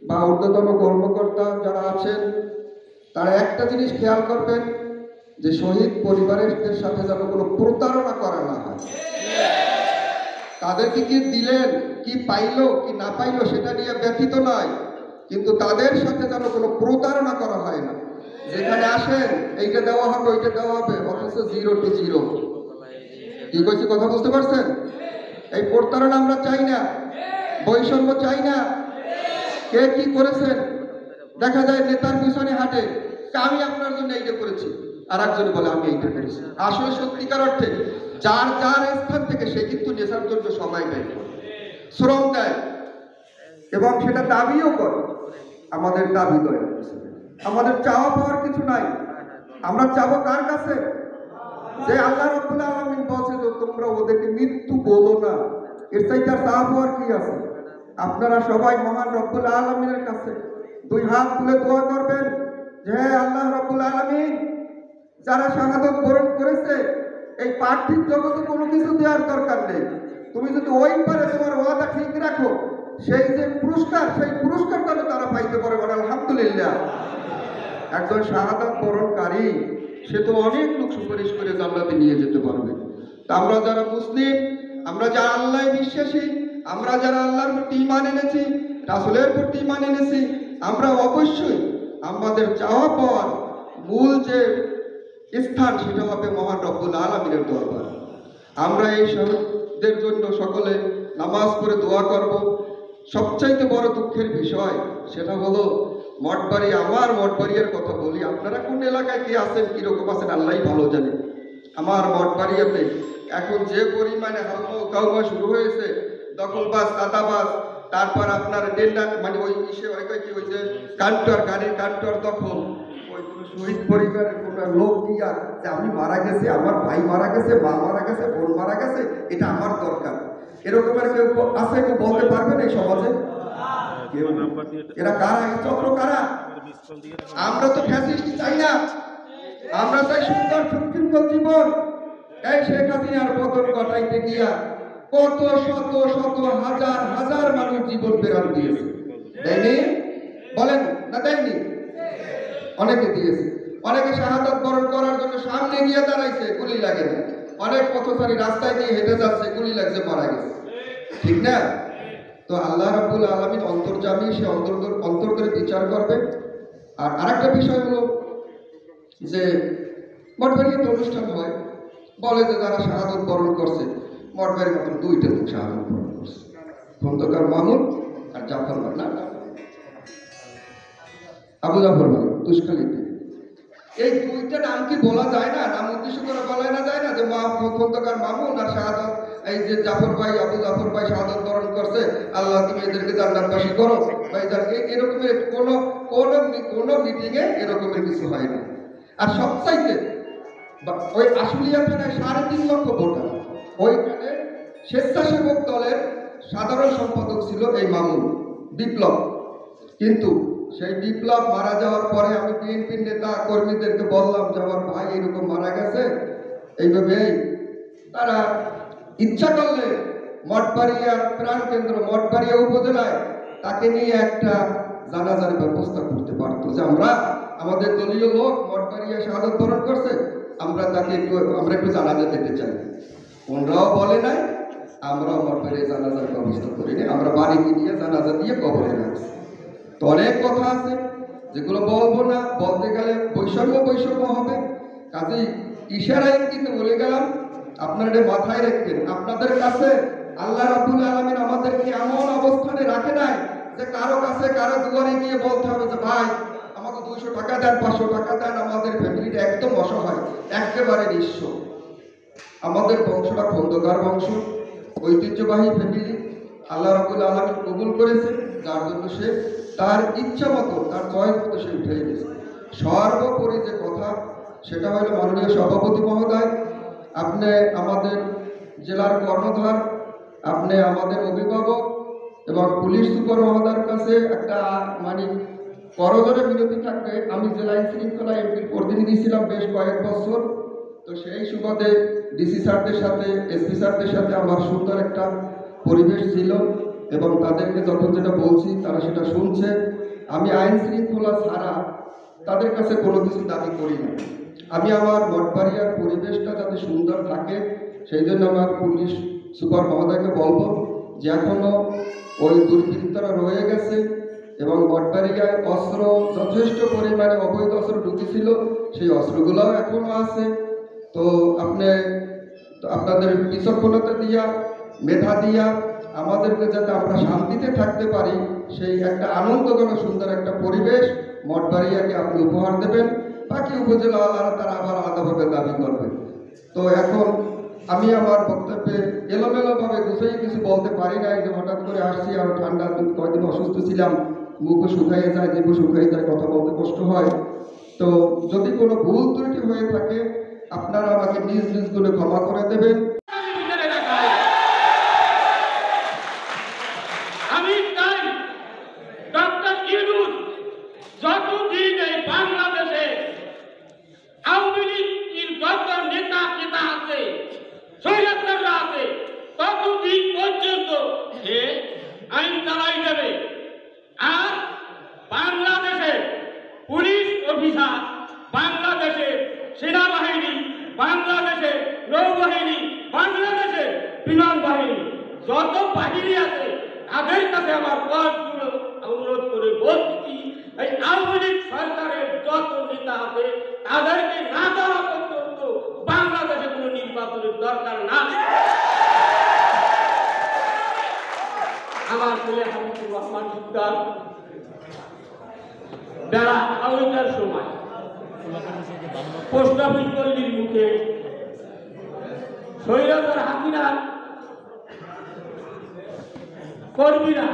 বা ঊর্ধ্বতন কর্মকর্তা যারা আছেন তারা একটা জিনিস খেয়াল করবেন যে শহীদ পরিবারের সাথে যেন কোনো প্রতারণা করা না হয়। তাদেরকে কি দিলেন, কি পাইলো কি না পাইলো সেটা নিয়ে ব্যথিত নয়, কিন্তু তাদের সাথে যেন কোনো প্রতারণা করা হয় না। যেখানে আসেন এইটা দেওয়া হবে ওইটা দেওয়া হবে, অথচ 0 to 0। কি কইছি কথা বুঝতে পারছেন? এই প্রতারণা আমরা চাই না, বৈষম্য চাই না। কে কি করেছেন দেখা যায় নেতার পিছনে হাঁটে, আমি আপনার জন্য এইটা করেছি, আর একজন বলে আমি এইটা করেছি। আসলে সত্যিকার অর্থে যার যার স্থান থেকে সে কিন্তু নেতার জন্য সময় দেয়, শ্রম দেয় এবং সেটা দাবিও করে। আমাদের দাবি দয়া, আমাদের চাওয়া পাওয়ার কিছু নাই। আমরা চাবো কার কাছে? যে আল্লাহ রাব্বুল আলামিন বলছে যে তোমরা ওদেরকে মৃত্যু বলো না, এর চাইতে আর চাওয়া পাওয়ার কি আছে? আপনারা সবাই মহান রব্বুল আলামিনের কাছে 2 হাত তুলে দোয়া করবেন যে হে আল্লাহ রাব্বুল আলামিন, যারা শাহাদাত বরণ করেছে এই পার্থিব জগতে কোনো কিছু দেওয়ার দরকার নেই, তুমি যদি ওই পারে তোমার ওয়াদা ঠিক রাখো, সেই যে পুরস্কার সেই পুরস্কার যেন তারা পাইতে পারে। বলে আলহামদুলিল্লাহ। একজন শাহাদাত বরণকারী সে তো অনেক লোক সুপারিশ করে জান্নাতে নিয়ে যেতে পারবে। তা আমরা যারা মুসলিম, আমরা যারা আল্লাহ বিশ্বাসী, আমরা যারা আল্লাহর প্রতি ঈমান এনেছি, রাসূলের প্রতি ঈমান এনেছি, আমরা অবশ্যই আমাদের চাওয়া পাওয়ার মূল যে স্থান সেটা হবে মহান রব্বুল আলামিনের দরবার। আমরা এই শহীদদের জন্য সকলে নামাজ পড়ে দোয়া করব। সবচাইতে বড় দুঃখের বিষয় সেটা হলো মঠবাড়ি, আমার মঠবাড়িয়ার কথা বলি, আপনারা কোন এলাকায় কি আছেন, কিরকম আছেন আল্লাহই ভালো জানে। আমার মঠবাড়িয়াতে এখন যে পরিমাণে হাউমা শুরু হয়েছে, দখলবাজ, চাঁদাবাজ, তারপর আপনার টেন্ডার মানে ওই ইসে ওই যে কান্টার, গাড়ির কান্টার দখল, ওই শহীদ পরিবারের কোনো লোক দিয়া যে আমি মারা গেছে, আমার ভাই মারা গেছে, মা মারা গেছে, বোন মারা গেছে, এটা আমার দরকার, এরকমের কেউ আছে? কেউ বলতে পারবেন এই সমাজে? এরা কারা? এই চক্র কারা? আমরা তো ফ্যাসিস্ট চাই না, আমরা চাই সুন্দর সুশৃঙ্খল জীবন। এই শেখ হাসিনার পতন ঘটাইতে গিয়া কত শত শত হাজার হাজার মানুষ জীবন প্রেরণ দিয়েছে, দেয়নি? বলেন না দেয়নি? অনেকে দিয়েছে, অনেকে শাহাদাত বরণ করার জন্য সামনে গিয়ে দাঁড়াইছে, গুলি লাগে না। অনেক পথচারী রাস্তায় দিয়ে হেঁটে যাচ্ছে, গুলি লাগছে, মারা গেছে, ঠিক না? তো আল্লাহ রাব্বুল আলামিন অন্তর্যামী, সে অন্তর করে বিচার করবে। আর আরেকটা বিষয় হলো যে মঠবাড়িতে অনুষ্ঠান হয়, বলে যে যারা শাহাদত বরণ করছে, মঠবাড়ির মাত্র 2টা লোক শাহাদত বরণ করছে, খন্দকার মামুন আর জাফর ভাই, না আবু জাফর ভাই তুষখালীতে। এই 2টা নাম কি বলা যায় না? নাম উদ্দেশ্য করে বলা না যায় না যে খন্দকার মামুন আর শাহাদত, এই যে জাফর ভাই, আবু জাফর ভাই শাহাদত বরণ করছে, আল্লাহ তুমি এদেরকে জান্নাতবাসী করো ভাই। এরকমের কোন মিটিংয়ে এরকমের কিছু হয় না। আর সবচাইতে ওই আশুলিয়া থানায় 3.5 লক্ষ ভোটার, ওইখানে স্বেচ্ছাসেবক দলের সাধারণ সম্পাদক ছিল এই মামুন বিপ্লব। কিন্তু সেই বিপ্লব মারা যাওয়ার পরে আমি বিএনপির নেতা কর্মীদেরকে বললাম যে আমার ভাই এরকম মারা গেছে, এইভাবে তারা ইচ্ছা করলে মঠবাড়িয়ার প্রাণ কেন্দ্র মঠবাড়িয়া উপজেলায় তাকে নিয়ে একটা জানাজার ব্যবস্থা করতে পারতো, যে আমরা আমাদের দলীয় লোক মঠবাড়িয়া শাহাদত বরণ করছে, আমরা একটু জানাজা দিতে চাই। ওনারাও বলে নাই, আমরাও মঠবাড়িয়া জানাজার ব্যবস্থা করিনি, আমরা বাড়িতে নিয়ে জানাজা দিয়ে কবরে রাখছি। তো অনেক কথা আছে যেগুলো বলবো না, বলতে গেলে বৈষম্য হবে। কাজেই ইশারা ইঙ্গিতে বলে গেলাম, আপনারা এটা মাথায় রাখবেন। আপনাদের কাছে আল্লাহ রাব্বুল আলামিন আমাদেরকে এমন অবস্থানে রাখে নাই যে কারো কাছে কারো দুয়ারে গিয়ে বলতে হবে যে ভাই আমাকে 200 টাকা দেন, 500 টাকা দেন। আমাদের ফ্যামিলিটা একদম অসহায়, একেবারে নিঃস্ব। আমাদের বংশটা খন্দকার বংশ, ঐতিহ্যবাহী ফ্যামিলি। আল্লাহ রাব্বুল আলামিন কবুল করেছে, যার জন্য সে তার ইচ্ছা মতো, তার চয়েস মতো সে উঠে গেছে। সর্বোপরি যে কথা সেটা হলো, মাননীয় সভাপতি মহোদয়, আপনি আমাদের জেলার কর্ণধার, আপনি আমাদের অভিভাবক এবং পুলিশ সুপার মহোদয়ের কাছে একটা করজোড়ে বিনতি থাকবে। আমি জেলা আইন শৃঙ্খলা এমপির প্রতিনিধি ছিলাম বেশ কয়েক বছর। তো সেই সুবাদে ডিসি স্যারদের সাথে, এসপি স্যারদের সাথে আমার সুন্দর একটা পরিবেশ ছিল এবং তাদেরকে যখন যেটা বলছি তারা সেটা শুনছে। আমি আইন শৃঙ্খলা ছাড়া তাদের কাছে কোনো কিছু দাবি করি না। আমি আমার মঠবাড়িয়ার পরিবেশটা যাতে সুন্দর থাকে সেই জন্য আমার পুলিশ সুপার মহোদয়কে বলবো যে এখনো ওই দুর্বৃত্তরা রয়ে গেছে এবং মঠবাড়িয়ায় অস্ত্র যথেষ্ট পরিমাণে অবৈধ অস্ত্র ঢুকেছিল, সেই অস্ত্রগুলোও এখনো আছে। তো আপনাদের বিচক্ষণতা দিয়া, মেধা দিয়া আমাদেরকে যাতে আমরা শান্তিতে থাকতে পারি, সেই একটা আনন্দঘন সুন্দর একটা পরিবেশ মঠবাড়িয়াকে আপনি উপহার দেবেন। বাকি উপজেলাওয়ালারা তারা আবার আলাদাভাবে দাবি করবে। তো এখন আমি আমার বক্তব্যে এলোমেলোভাবে গুছিয়ে কিছু বলতে পারি না, যে হঠাৎ করে আসছি, আর ঠান্ডা কয়েকদিন অসুস্থ ছিলাম, মুখও শুকাইয়ে যায়, জিভও শুকাইয়ে যায়, কথা বলতে কষ্ট হয়। তো যদি কোনো ভুল ত্রুটি হয়ে থাকে আপনারা আমাকে নিজ নিজ গুণে ক্ষমা করে দেবেন। আমি চাই ডক্টর ইউনূস যতদিন এই বাংলাদেশে আওয়ামী লীগের যত নেতা আছে, স্বৈরাচাররা আছে, ততদিন পর্যন্ত সে আইন চালাই যাবে। আর বাংলাদেশের পুলিশ অফিসার, বাংলাদেশের সেনা বিমান বাহিনী যত বাহিনী আছে তাদের কাছে আমার অনুরোধ করে বলছি, এই আওয়ামী লীগ সরকারের যত নেতা আছে তাদেরকে না দেওয়া পর্যন্ত বাংলাদেশে কোনো নির্বাচনের দরকার না। আমার ছেলে হাবিবুর রহমান সিকদার বেলা 2টার সময় পোস্ট অফিস পল্লীর মুখে স্বৈরাচার হাসিনার কর্মীরা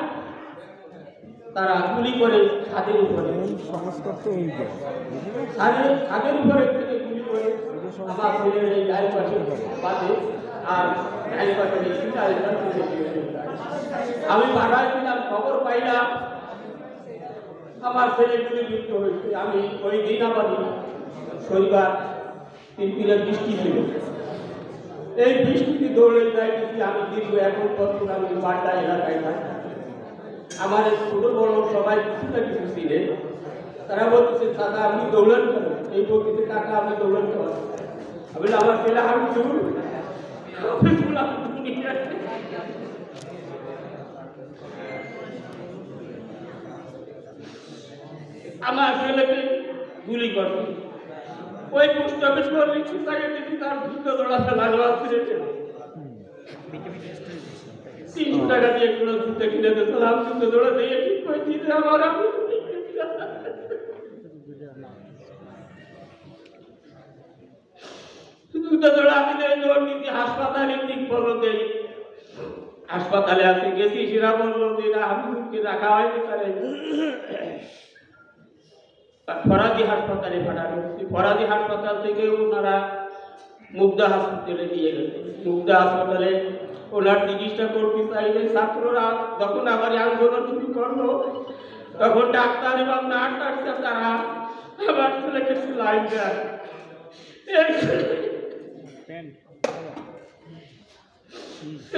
তারা গুলি করে ছাদের উপরে থেকে গুলি করে আমার ছেলের এই গায়ের পাশে বাদে আর গায়ের পাশে আমি বাড়ায় ছিলাম, খবর পাইলাম আমার ছেলে গুলিবিদ্ধ হয়েছে। আমি ওই দিন আমাদের শনিবার 3 দিনের বৃষ্টি ছিল, এই বৃষ্টিতে দৌড়ে যাইতেছি আমি দীর্ঘ 1 বছর আমি বাড্ডা এলাকায় থাকি। আমার ছোট বড় সবাই কিছু না কিছু ছিলে, তারা বলতেছে দাদা আপনি দৌড়ান কেন, এই বলতেছে টাকা আপনি দৌড়ান কেন। আমি আমার ছেলে আমি আমার ছেলেকে গুলি করছে। ওই পোস্ট অফিস করে তাকে দেখি তার জুতো দৌড়াতে লাগলো 300 টাকা দিয়ে কোনো জুতো কিনে দিয়েছিলাম, জুতো দৌড়া দিয়ে ঠিক করে দিতে আমার জুতো দৌড়া দিলে দৌড় দিতে হাসপাতালে ঠিক বললো যে হাসপাতালে আছে গেছি, সেরা বললো যে হাবিবুরকে রাখা হয়নি, তাহলে ফরাজি হাসপাতালে পাঠানো হচ্ছে। ফরাজি হাসপাতাল থেকে ওনারা মুগদা হাসপাতালে নিয়ে গেছে। মুগদা হাসপাতালে ওনার চিকিৎসা করতে চাইলে ছাত্ররা যখন আবার আন্দোলন শুরু করলো, তখন ডাক্তার এবং নার্স আসছে, তারা আমার ছেলেকে লাইন দেয়।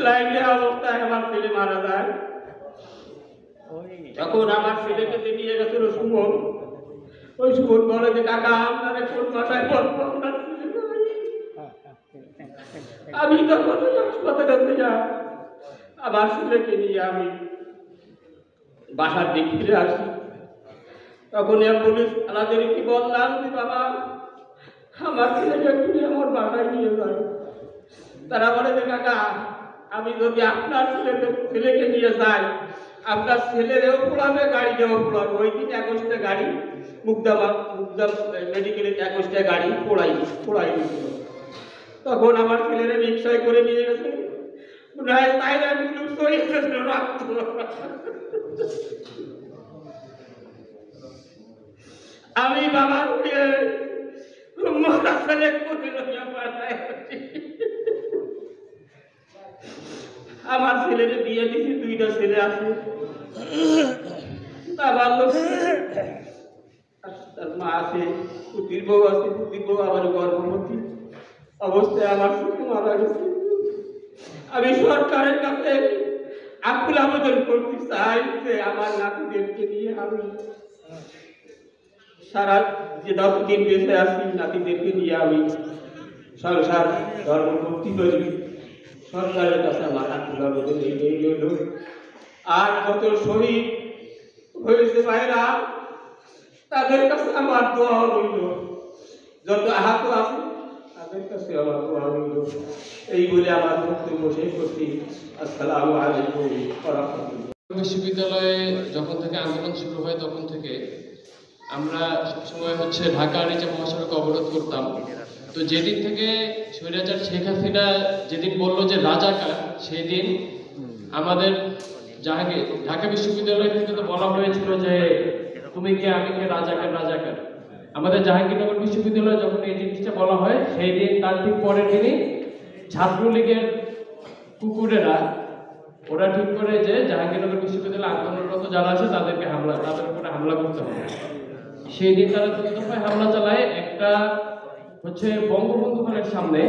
লাইন দেওয়া অবস্থায় আমার ছেলে মারা যায়। তখন আমার ছেলেকে নিয়ে গেছিল সুমন, ওই সুমন বলে যে কাকা আপনারা কোন ভাষায় বলবো, আমি তখন হাসপাতালে থেকে আমার ছেলেকে নিয়ে আমি বাসার দিক ফিরে আসি। তখন পুলিশ আলাদেরকে বললাম যে বাবা আমার ছেলেকে একটু আমার বাসায় নিয়ে যায়। তারা বলে যে কাকা আমি যদি আপনার ছেলেকে নিয়ে যাই, আপনার ছেলেরও পোড়াবে, গাড়িটাও পোড়াবে। ওই দিন 21টা গাড়ি মুগদা মেডিকেলের 21টা গাড়ি পোড়াই দিয়েছিল। তখন আমার ছেলেরা রিক্সায় করে নিয়ে গেছে, আমি বাবার আমার ছেলের বিয়ে দিয়েছি, 2টা ছেলে আছে, বাবার লোক তার মা আছে, পুতির বউ আছে, পুতির বউ আবার গর্ভবতী অবস্থায় আমার ছেলে মারা গেছে। আমি সরকারের কাছে আকুল আবেদন করতে চাই যে আমার নাতিদেরকে নিয়ে আমি সারা যে 10 দিন বেঁচে আছি, নাতিদেরকে নিয়ে আমি সংসার ধর্ম ভক্তি করি। সরকারের কাছে আমার আকুল আবেদন এই হল। আর যত শহীদ হয়েছে ভাইরা, তাদের কাছে আমার দোয়া রইল, যত আহত আছে তাদের কাছে আমার দোয়া রইল। এই বলে আমার বক্তব্য শেষ করছি। আসসালামু আলাইকুম ওয়া রাহমাতুল্লাহ। বিশ্ববিদ্যালয়ে যখন থেকে আন্দোলন শুরু হয় তখন থেকে আমরা সবসময় ঢাকা নিচে মহাসড়ক অবরোধ করতাম। তো যেদিন থেকে স্বৈরাচার শেখ হাসিনা যেদিন বললো যে রাজাকার, সেই দিন আমাদের ঢাকা বিশ্ববিদ্যালয় থেকে তো বলা হয়েছিল যে তুমি কে আমি কে, রাজাকার রাজাকার। আমাদের জাহাঙ্গীরনগর বিশ্ববিদ্যালয়ে যখন এই জিনিসটা বলা হয়, সেই দিন তার ঠিক পরের দিনই ছাত্রলীগের কুকুরেরা ওরা ঠিক করে যে জাহাঙ্গীরনগর বিশ্ববিদ্যালয়ে আন্দোলনরত যারা আছে তাদের উপরে হামলা করতে হবে। সেই দিন তারা 2 দফায় হামলা চালায়। একটা বঙ্গবন্ধু হলের সামনে,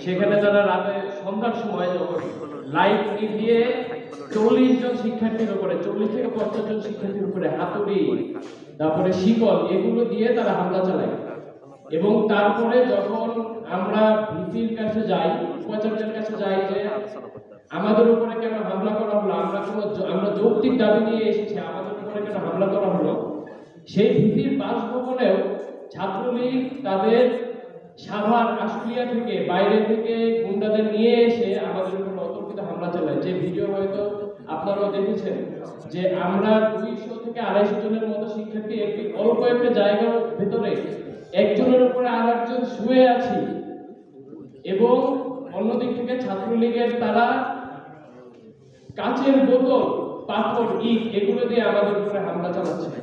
সেখানে তারা রাতে সন্ধ্যার সময় যখন লাইট দিয়ে 40 জন শিক্ষার্থীর উপরে, 40 থেকে 50 জন শিক্ষার্থীর উপরে হাতুড়ি, তারপরে শিকল, এগুলো দিয়ে তারা হামলা চালায়। এবং তারপরে যখন আমরা ভিসির কাছে যাই, উপাচার্যের কাছে যাই যে আমাদের উপরে কেন হামলা করা হলো, আমরা যৌক্তিক দাবি নিয়ে এসেছি, আমাদের উপরে কেন হামলা করা হলো। সেই ভিসির বাসভবনেও ছাত্রলীগ তাদের সাভার আশুলিয়া থেকে বাইরে থেকে গুন্ডাদের নিয়ে এসে আমাদের উপর অতর্কিত হামলা চালায়। যে ভিডিও হয়তো আপনারাও দেখেছেন যে আমরা 200 থেকে 250 জনের মতো শিক্ষার্থী একটি অল্প একটা জায়গার ভেতরে একজনের উপরে আরেকজন শুয়ে আছি, এবং অন্যদিক থেকে ছাত্রলীগের তারা কাচের বোতল, পাথর, ইট এগুলো দিয়ে আমাদের উপরে হামলা চালাচ্ছে।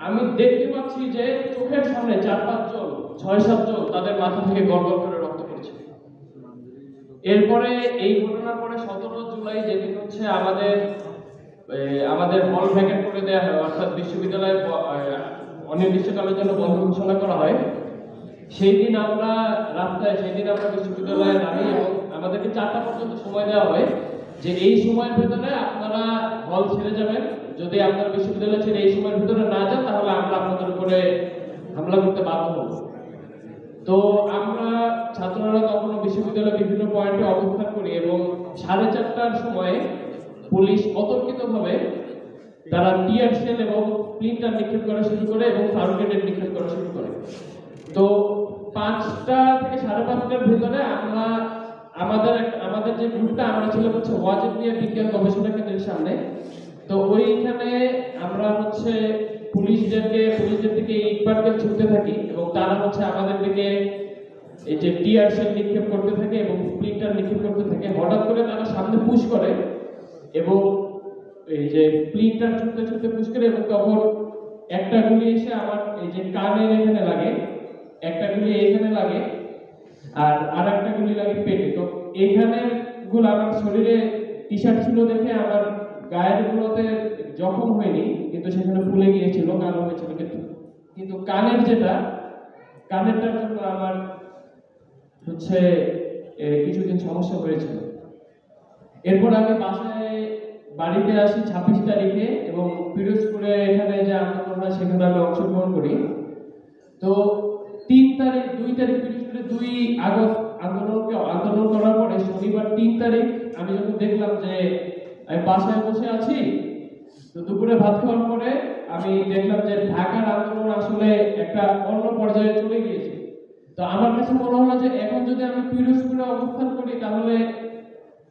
আমি দেখতে পাচ্ছি যে চোখের সামনে 4-5 জন, 6-7 জন তাদের মাথা থেকে গড়গড় করে রক্ত পড়ছে। এরপরে এই ঘটনার পরে 17 জুলাই যেদিন হচ্ছে আমাদের হল ভ্যাকেট করে দেওয়া হয়, অর্থাৎ বিশ্ববিদ্যালয় অনির্দিষ্টকালের জন্য বন্ধ ঘোষণা করা হয়, সেই দিন আমরা রাস্তায়, বিশ্ববিদ্যালয়ে নামি এবং আমাদেরকে 4টা পর্যন্ত সময় দেওয়া হয় যে এই সময়ের ভেতরে আপনারা হল ছেড়ে যাবেন। যদি আপনারা বিশ্ববিদ্যালয় ছেড়ে এই সময়ের ভিতরে না যান তাহলে আমরা আপনাদের উপরে হামলা করতে বাধ্য হব। তো আমরা ছাত্ররা তখন বিশ্ববিদ্যালয়ের বিভিন্ন পয়েন্টে অবস্থান করি এবং 4:30টার সময় পুলিশ অতর্কিতভাবে তারা টিয়ার সেল এবং স্প্লিন্টার নিক্ষেপ করা শুরু করে এবং ফায়ার গ্রেনেড নিক্ষেপ করা শুরু করে। তো 5টা থেকে 5:30টার ভিতরে আমাদের যে গ্রুপটা আমরা ছিলাম হচ্ছে ওয়াজেদ মিয়া বিজ্ঞান গবেষণা কেন্দ্রের সামনে। তো ওইখানে আমরা হচ্ছে পুলিশদের থেকে ইটপাটকেল ছুটতে থাকি এবং তারা হচ্ছে আমাদের দিকে এই যে টিয়ার সেল নিক্ষেপ করতে থাকে এবং স্প্লিন্টার নিক্ষেপ করতে থাকে। হঠাৎ করে তারা সামনে পুশ করে এবং এই যে স্প্লিন্টার ছুটতে পুশ করে, এবং তখন একটা গুলি এসে আমার এই যে কানের এখানে লাগে, একটা গুলি এখানে লাগে আর আরেকটা গুলি লাগে পেটে। তো এখানে গুলো আমার শরীরে টি শার্ট ছিল দেখে আমার গায়ের গুলোতে জখম হয়নি, কিন্তু সেখানে ফুলে গিয়েছিল, কালো হয়েছিল। কিন্তু কানেরটার জন্য আমার হচ্ছে কিছুদিন সমস্যা হয়েছিল। এরপর আমি বাড়িতে আসি 26 তারিখে এবং পিরোজপুরে এখানে যে আন্দোলন হয় সেখানে আমি অংশগ্রহণ করি। তো 2 তারিখ পিরোজপুরে 2 আগস্ট আন্দোলন করার পরে শনিবার 3 তারিখ আমি যখন দেখলাম যে আমি বাসায় বসে আছি, তো দুপুরে ভাত খাওয়ার পরে আমি দেখলাম যে ঢাকার আন্দোলন আসলে একটা অন্য পর্যায়ে চলে গিয়েছে। তো আমার কাছে মনে হলো যে এখন যদি আমি পিরোজপুরে অবস্থান করি তাহলে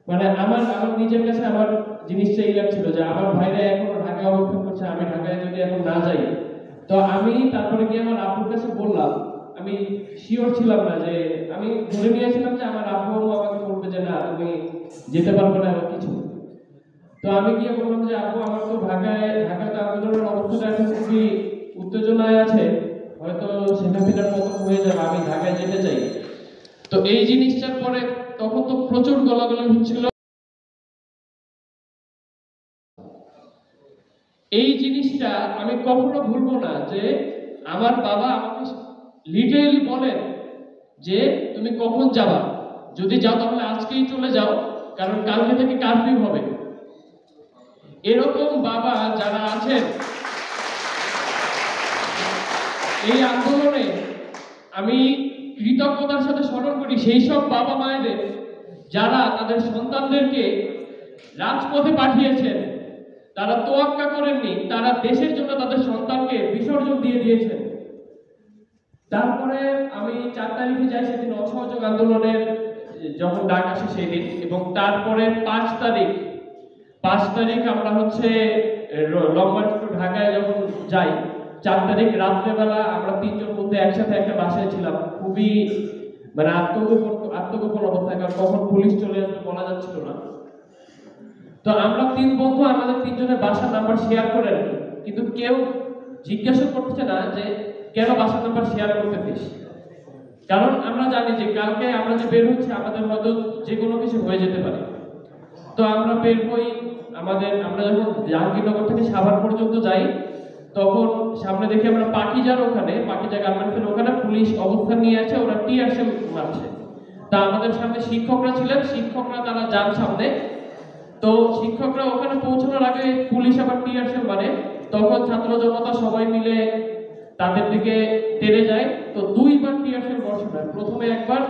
মানে আমার নিজের কাছে আমার জিনিসটা এই লাগছিল যে আমার ভাইরা এখন ঢাকায় অবস্থান করছে, আমি ঢাকায় যদি এখন না যাই। তো আমি তারপরে গিয়ে আমার আব্বুর কাছে বললাম, আমি শিওর ছিলাম না, যে আমি ধরে নিয়েছিলাম যে আমার আব্বু আমাকে বলবে যে না তুমি যেতে পারবে না এমন কিছু। তো আমি গিয়ে বললাম যে আব্বু আমার তো ঢাকাতে আন্দোলনের অবস্থাটা এখন খুবই উত্তেজনায় আছে, হয়তো সেখান থেকে পতন হয়ে যাবে, আমি ঢাকায় যেতে চাই। তো এই জিনিসটার পরে তখন তো প্রচুর গলাগলি হচ্ছিল। এই জিনিসটা আমি কখনো ভুলবো না যে আমার বাবা আমাকে লিটারেলি বলেন যে তুমি কখন যাবা, যদি যাও তাহলে আজকেই চলে যাও, কারণ কালকে থেকে কারফিউ হবে। এরকম বাবা যারা আছেন এই আন্দোলনে, আমি কৃতজ্ঞতার সাথে স্মরণ করি সেই সব বাবা মায়েদের যারা তাদের সন্তানদেরকে রাজপথে পাঠিয়েছেন। তারা তোয়াক্কা করেননি, তারা দেশের জন্য তাদের সন্তানকে বিসর্জন দিয়ে দিয়েছেন। তারপরে আমি 4 তারিখে যাই, সেদিন অসহযোগ আন্দোলনের যখন ডাক আসে সেই দিন, এবং তারপরে 5 তারিখ আমরা হচ্ছে লং মার্চ টু ঢাকায় যখন যাই। 4 তারিখ রাত্রেবেলা আমরা 3 জন বন্ধু একসাথে একটা বাসায় ছিলাম, খুবই মানে আত্মগোপন অবস্থায়, কারণ কখন পুলিশ চলে আসবে বলা যাচ্ছিল না। তো আমরা 3 বন্ধু আমাদের 3 জনের বাসার নাম্বার শেয়ার করে রাখি, কিন্তু কেউ জিজ্ঞাসা করছে না যে কেন বাসার নাম্বার শেয়ার করতে দিস, কারণ আমরা জানি যে কালকে আমরা যে বের হচ্ছে আমাদের হয়তো যে কোনো কিছু হয়ে যেতে পারে। তো আমরা বের হই, আমরা যখন জাহাঙ্গীরনগর থেকে সাভার পর্যন্ত যাই তখন সামনে দেখি আমরা পাকিজা গার্মেন্টসের ওখানে পুলিশ অবস্থান নিয়ে আছে, ওরা টিয়ার সেল মারছে। তা আমাদের সামনে শিক্ষকরা ছিলেন, শিক্ষকরা তারা যান সামনে। তো শিক্ষকরা ওখানে পৌঁছানোর আগে পুলিশ আবার টিয়ার সেল মারে। তখন ছাত্র জনতা সবাই মিলে তাদের দিকে টেনে যায়। তো দুইবার টিয়ারশেল বর্ষণ হয়, প্রথমে একবার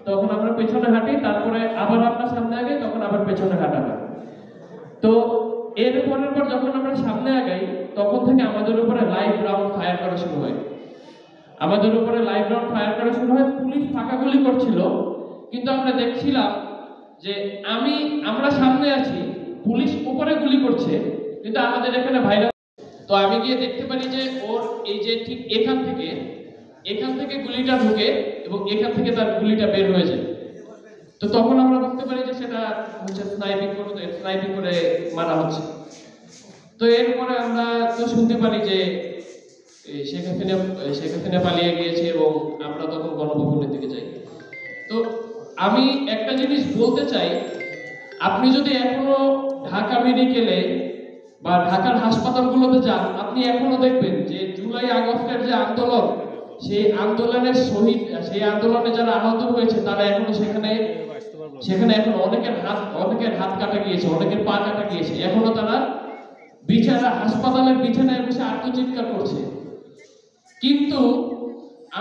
তখন আমরা পেছনে হাঁটি, তারপরে আবার আমরা সামনে আগাই, তখন আবার পেছনে হাঁটা হয়। তো এর পরের পর যখন আমরা সামনে আগাই তখন থেকে আমাদের উপরে লাইভ রাউন্ড ফায়ার করা শুরু হয়। আমাদের উপরে লাইভ রাউন্ড ফায়ার করা শুরু হয়। পুলিশ ফাঁকা গুলি করছিল, কিন্তু আমরা দেখছিলাম যে আমরা সামনে আছি, পুলিশ উপরে গুলি করছে, কিন্তু আমাদের এখানে ভাইরাস। তো আমি গিয়ে দেখতে পারি যে ওর এই যে ঠিক এখান থেকে গুলিটা ঢুকে এবং এখান থেকে তার গুলিটা বের হয়ে যায়। তো তখন আমরা বুঝতে পারি যে সেটা হচ্ছে স্নাইপিং করে মারা হচ্ছে। তো এরপরে আমরা তো শুনতে পারি যে শেখ হাসিনা পালিয়ে গিয়েছে এবং আমরা তখন গণভবনের দিকে যাই। তো আমি একটা জিনিস বলতে চাই, আপনি যদি এখনো ঢাকা মেডিকেলে বা ঢাকার হাসপাতালগুলোতে যান, আপনি এখনো দেখবেন যে জুলাই আগস্টের যে আন্দোলন, সেই আন্দোলনের শহীদ, সেই আন্দোলনে যারা আহত হয়েছে তারা এখনো সেখানে এখন অনেকের হাত কাটা গিয়েছে, অনেকের পা কাটা গিয়েছে, এখনো তারা হাসপাতালের বিছানায় বসে আত্মচিৎকার করছে। কিন্তু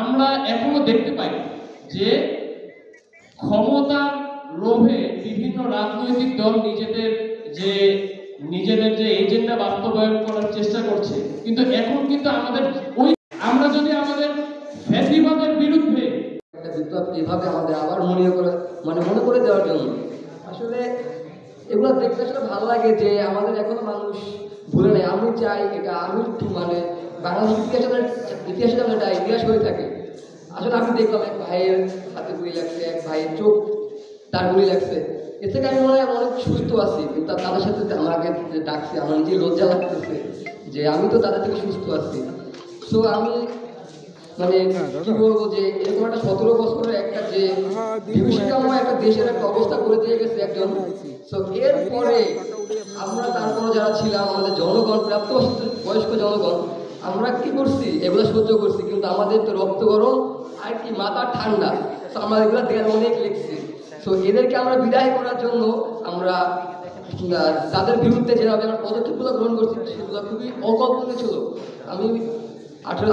আমরা এখনো দেখতে পাই যে ক্ষমতার লোভে বিভিন্ন রাজনৈতিক দল নিজেদের যে এজেন্ডা বাস্তবায়ন করার চেষ্টা করছে। কিন্তু এখন কিন্তু আমরা যদি আমাদের ফ্যাসিবাদের বিরুদ্ধে বিপ্লব এভাবে আমাদের আবার মনে করে দেওয়ার জন্য আসলে এগুলো দেখতে আসলে ভালো লাগে যে আমাদের এখনো মানুষ ভুলে নেই। আমি চাই এটা বাংলাদেশ ইতিহাসে যেন এটা ইতিহাস হয়ে থাকে। আসলে আমি দেখলাম এক ভাইয়ের হাতে গুলি লাগছে, এক ভাইয়ের চোখ তার গুলি লাগছে, এর থেকে আমি মনে হয় অনেক সুস্থ আছি। কিন্তু তাদের সাথে আমাকে যে ডাকছে, আমার নিজে লজ্জা লাগতেছে যে আমি তো তাদের থেকে সুস্থ আছি। সো আমি কি বলবো যে এরকম একটা 17 বছরের একটা যে বিভীষিকাময় একটা দেশের একটা অবস্থা করে দিয়ে গেছে একজন। সো এরপরে আমরা তারপরে যারা ছিলাম, আমাদের জনগণ, প্রাপ্তবয়স্ক জনগণ, আমরা কি করছি, এগুলো সহ্য করছি। কিন্তু আমাদের তো রক্ত গরম আর কি মাথা ঠান্ডা, তো আমরা এগুলো দেয়ালে অনেক লিখছি। সো এদেরকে আমরা বিদায় করার জন্য আমরা তাদের বিরুদ্ধে যেভাবে আমরা পদক্ষেপগুলো গ্রহণ করছি সেগুলো খুবই অকল্পনীয় ছিল। আমি আসলে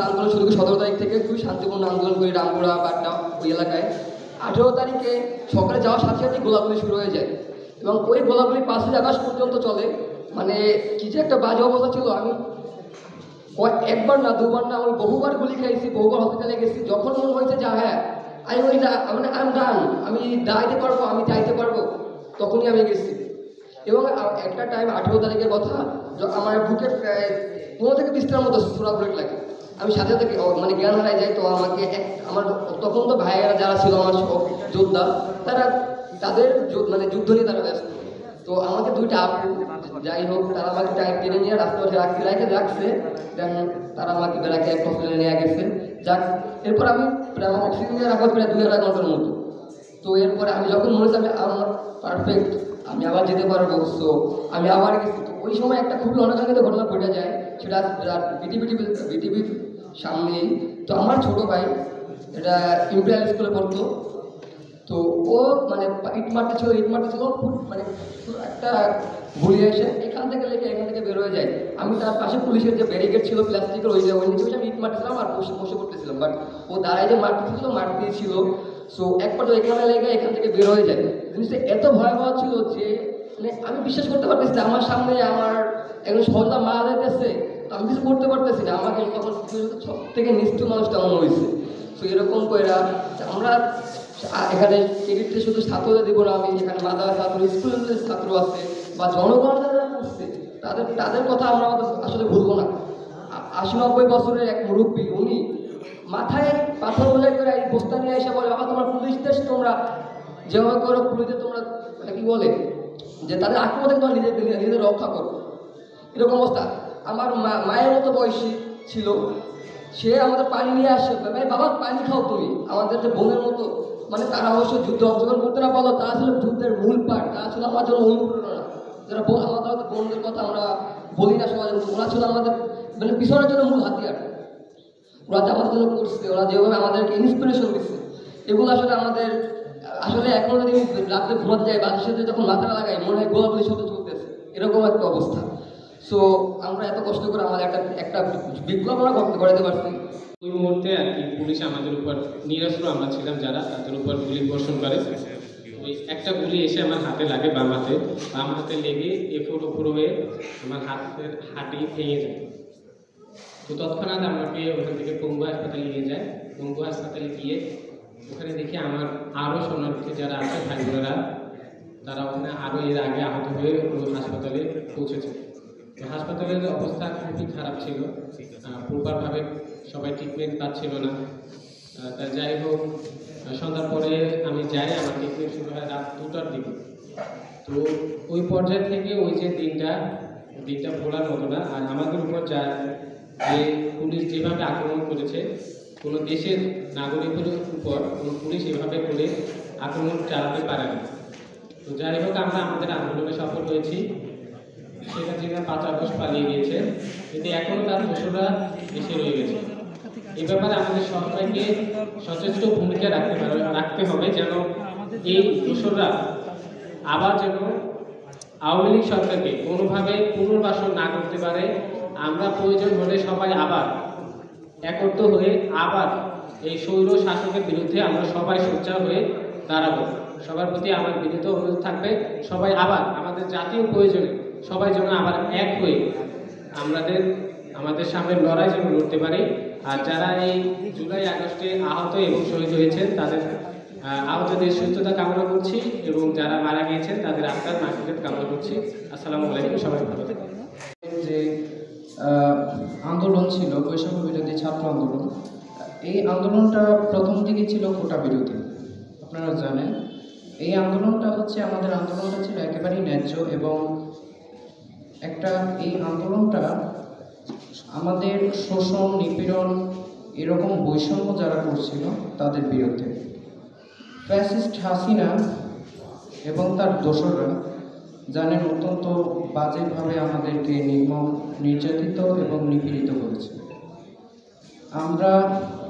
আন্দোলন শুরু করি 17 তারিখ থেকে, খুবই শান্তিপূর্ণ আন্দোলন করি রামপুরা বাড্ডা ওই এলাকায়। 18 তারিখে সকালে যাওয়ার সাথে সাথে গোলাগুলি শুরু হয়ে যায় এবং ওই গোলাগুলি 5 আগস্ট পর্যন্ত চলে। কি যে একটা বাজে অবস্থা ছিল। আমি একবার না দুবার না, আমি বহুবার গুলি খাইছি, বহুবার হসপিটালে গেছি। যখন মনে হয়েছে যে হ্যাঁ আমি দাঁড়াইতে পারবো, আমি যাইতে পারবো, তখনই আমি গেছি। এবং একটা টাইম 18 তারিখের কথা, আমার বুকে প্রায় 15 থেকে 20টার মতো ছোড়া বুলেট লাগে। আমি সাথে সাথে জ্ঞান হারাই যাই। তো আমার তখন তো ভাইয়েরা যারা ছিল আমার সব যোদ্ধা, তাদের যুদ্ধ নিয়ে তারা ব্যস্ত। তো আমাকে 2টা আপু, যাই হোক, তারা আমাকে টেনে নিয়ে রাস্তায় রাখছে। দেন তারা আমাকে বেলাকে এক হসপিটালে নিয়ে গেছে। যাক, এরপর আমি আমার অক্সিজেন নিয়ে রাখবো প্রায় 2 ঘন্টার মতো। তো এরপরে আমি যখন মনে হচ্ছে আমার পারফেক্ট, আমি আবার যেতে পারবো, সো আমি আবার গেছি। তো ওই সময় একটা খুবই অনাকাঙ্ক্ষিত ঘটনা ঘটে যায়, সেটা বিটিভির সামনেই। তো আমার ছোট ভাই, এটা ইম্পেরিয়াল স্কুলে পড়তো। তো ও ইট মারতে ছিল একটা গুলি এসে এখান থেকে বের হয়ে যায়। আমি তার পাশে পুলিশের যে ব্যারিকেড ছিল প্লাস্টিকের, ওই নিচে আমি ইট মারতেছিলাম আর বসে করতেছিলাম। বাট ও দাঁড়ায় যে মারতেছিল। সো এক পর্যায়ে এখানে লেগে এখান থেকে বের হয়ে যায়। জিনিসটা এত ভয়াবহ ছিল যে আমি বিশ্বাস করতে পারতেছি না আমার সামনে আমার একজন সহজা মারা যাইতেছে, তো আমি কিছু করতে পারতেছি না। আমাকে তখন সব থেকে নিষ্ঠুর মানুষটা মনে হয়েছে। তো এরকম করে আমরা এখানে ক্রেডিটটা শুধু ছাত্রদের দিব না, আমি এখানে মাদ্রাসা ছাত্র, স্কুলের ছাত্র আছে বা জনগণ যারা করছে তাদের কথা আমরা আসলে ভুলবো না। 80-90 বছরের এক মুরব্বী, উনি মাথায় পাথর বোঝাই করে এই বস্তা নিয়ে এসে বলে, বাবা তোমার পুলিশ দেশ, তোমরা যেভাবে করো পুলিশে তোমরা কি বলে যে তাদের আক্রমণ থেকে তোমরা নিজেদের রক্ষা করো। এরকম অবস্থা। আমার মায়ের মতো বয়সী ছিল, সে আমাদের পানি নিয়ে আসে, বাবা পানি খাও তুমি, আমাদের যে বোনের মতো। তারা অবশ্য যুদ্ধে অংশগ্রহণ করতে না বলো, তারা ছিল যুদ্ধের মূল পার্ট, তারা ছিল আমার জন্য অনুপ্রেরণা। যারা আমাদের বোনদের কথা আমরা বলি না সমাজের মতো, ওরা ছিল আমাদের পিছনের জন্য মূল হাতিয়ার। ওরা যে আমাদের জন্য করছে, ওরা যেভাবে আমাদেরকে ইন্সপিরেশন দিচ্ছে, এগুলো আসলে এখনো যদি রাত্রে ঘুমাতে যাই, বাসের সাথে যখন মাথাটা লাগাই, মনে হয় গোলাগুলির সাথে চলতেছে, এরকম একটা অবস্থা। সো আমরা এত কষ্ট করে আমাদের একটা বিপ্লব আমরা করাতে পারছি। ওই মুহূর্তে আর কি পুলিশ আমাদের উপর নিরস্ত্র আমরা ছিলাম যারা, তাদের উপর গুলি বর্ষণ করে। ওই একটা গুলি এসে আমার হাতে লাগে, বাম হাতে লেগে এফোর ওপর হয়ে আমার হাতের হাঁটি ভেঙে যায়। তো তৎক্ষণাৎ আমাকে ওখান থেকে পঙ্গু হাসপাতালে নিয়ে যায়। পঙ্গু হাসপাতালে গিয়ে ওখানে দেখি আমার আরও শরণার্থী যারা আছে ভাই বোনেরা, তারা ওখানে আরও এর আগে আহত হয়ে হাসপাতালে পৌঁছেছে। তো হাসপাতালের অবস্থা খুবই খারাপ ছিল, প্রপারভাবে সবাই ট্রিটমেন্ট পাচ্ছিল না। তা যাই হোক, সন্ধ্যার পরে আমি যাই, আমার ট্রিটমেন্ট শুরু হয় রাত 2টার দিকে। তো ওই পর্যায় থেকে ওই যে দিনটা ভোলার মতো না। আর আমাদের উপর যে পুলিশ যেভাবে আক্রমণ করেছে, কোনো দেশের নাগরিকের উপর কোনো পুলিশ এভাবে করে আক্রমণ চালাতে পারে না। তো যাই হোক, আমরা আমাদের আন্দোলনে সফল হয়েছি। শেখ হাসিনা 5 আগস্ট পালিয়ে গিয়েছে, কিন্তু এখনও তার দোষরা দেশে রয়ে গেছে। এই ব্যাপারে আমাদের সরকারকে সচেষ্ট ভূমিকা রাখতে হবে, যেন এই দোষরা আবার যেন আওয়ামী লীগ সরকারকে কোনোভাবে পুনর্বাসন না করতে পারে। আমরা প্রয়োজন হলে সবাই আবার একত্র হয়ে আবার এই স্বৈর শাসকের বিরুদ্ধে আমরা সবাই সোচ্চার হয়ে দাঁড়াবো। সবার প্রতি আমার বিনীত অনুরোধ থাকবে, সবাই আবার আমাদের জাতীয় প্রয়োজনে সবাই যেন আবার এক হয়ে আমাদের সামনে লড়াই যেন লড়তে পারি। আর যারা এই জুলাই আগস্টে আহত এবং শহীদ হয়েছেন, তাদের আহতদের সুস্থতা কামনা করছি, এবং যারা মারা গিয়েছেন তাদের আত্মার মাগফিরাত কামনা করছি। আসসালামু আলাইকুম, সবাই ভালো থাকবেন। যে আন্দোলন ছিল বৈষম্য বিরোধী ছাত্র আন্দোলন, এই আন্দোলনটা প্রথম দিকে ছিল কোটা বিরোধী। আপনারা জানেন এই আন্দোলনটা আমাদের আন্দোলনটা ছিল একেবারেই ন্যায্য, এবং এই আন্দোলনটা আমাদের শোষণ, নিপীড়ন, এরকম বৈষম্য যারা করছিল তাদের বিরুদ্ধে। ফ্যাসিস্ট হাসিনা এবং তার দোসররা জানেন অত্যন্ত বাজেভাবে আমাদেরকে নির্যাতিত এবং নিপীড়িত করেছে। আমরা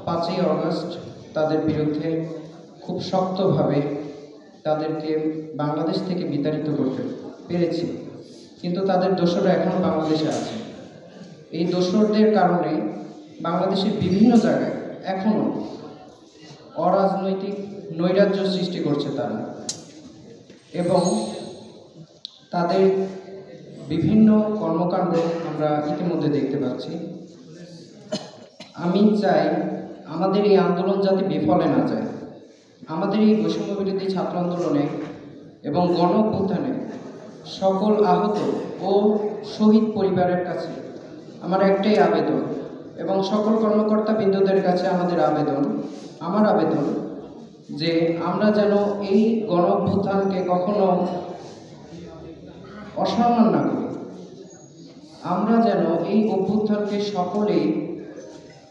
5ই আগস্ট তাদের বিরুদ্ধে খুব শক্তভাবে তাদেরকে বাংলাদেশ থেকে বিতাড়িত করতে পেরেছি, কিন্তু তাদের দোসররা এখনও বাংলাদেশে আছে। এই দোসরদের কারণে বাংলাদেশের বিভিন্ন জায়গায় এখনও অরাজনৈতিক নৈরাজ্য সৃষ্টি করছে তারা, এবং তাদের বিভিন্ন কর্মকাণ্ড আমরা ইতিমধ্যে দেখতে পাচ্ছি। আমি চাই আমাদের এই আন্দোলন যাতে বিফলে না যায়। আমাদের এই বৈষম্য বিরোধী ছাত্র আন্দোলনে এবং গণ অভ্যুত্থানে সকল আহত ও শহীদ পরিবারের কাছে আমার একটাই আবেদন, এবং সকল কর্মকর্তা বিন্দুদের কাছে আমার আবেদন যে আমরা যেন এই গণ অভ্যুত্থানকে কখনো অসম্মান না করি। আমরা যেন এই অভ্যুত্থানকে সকলেই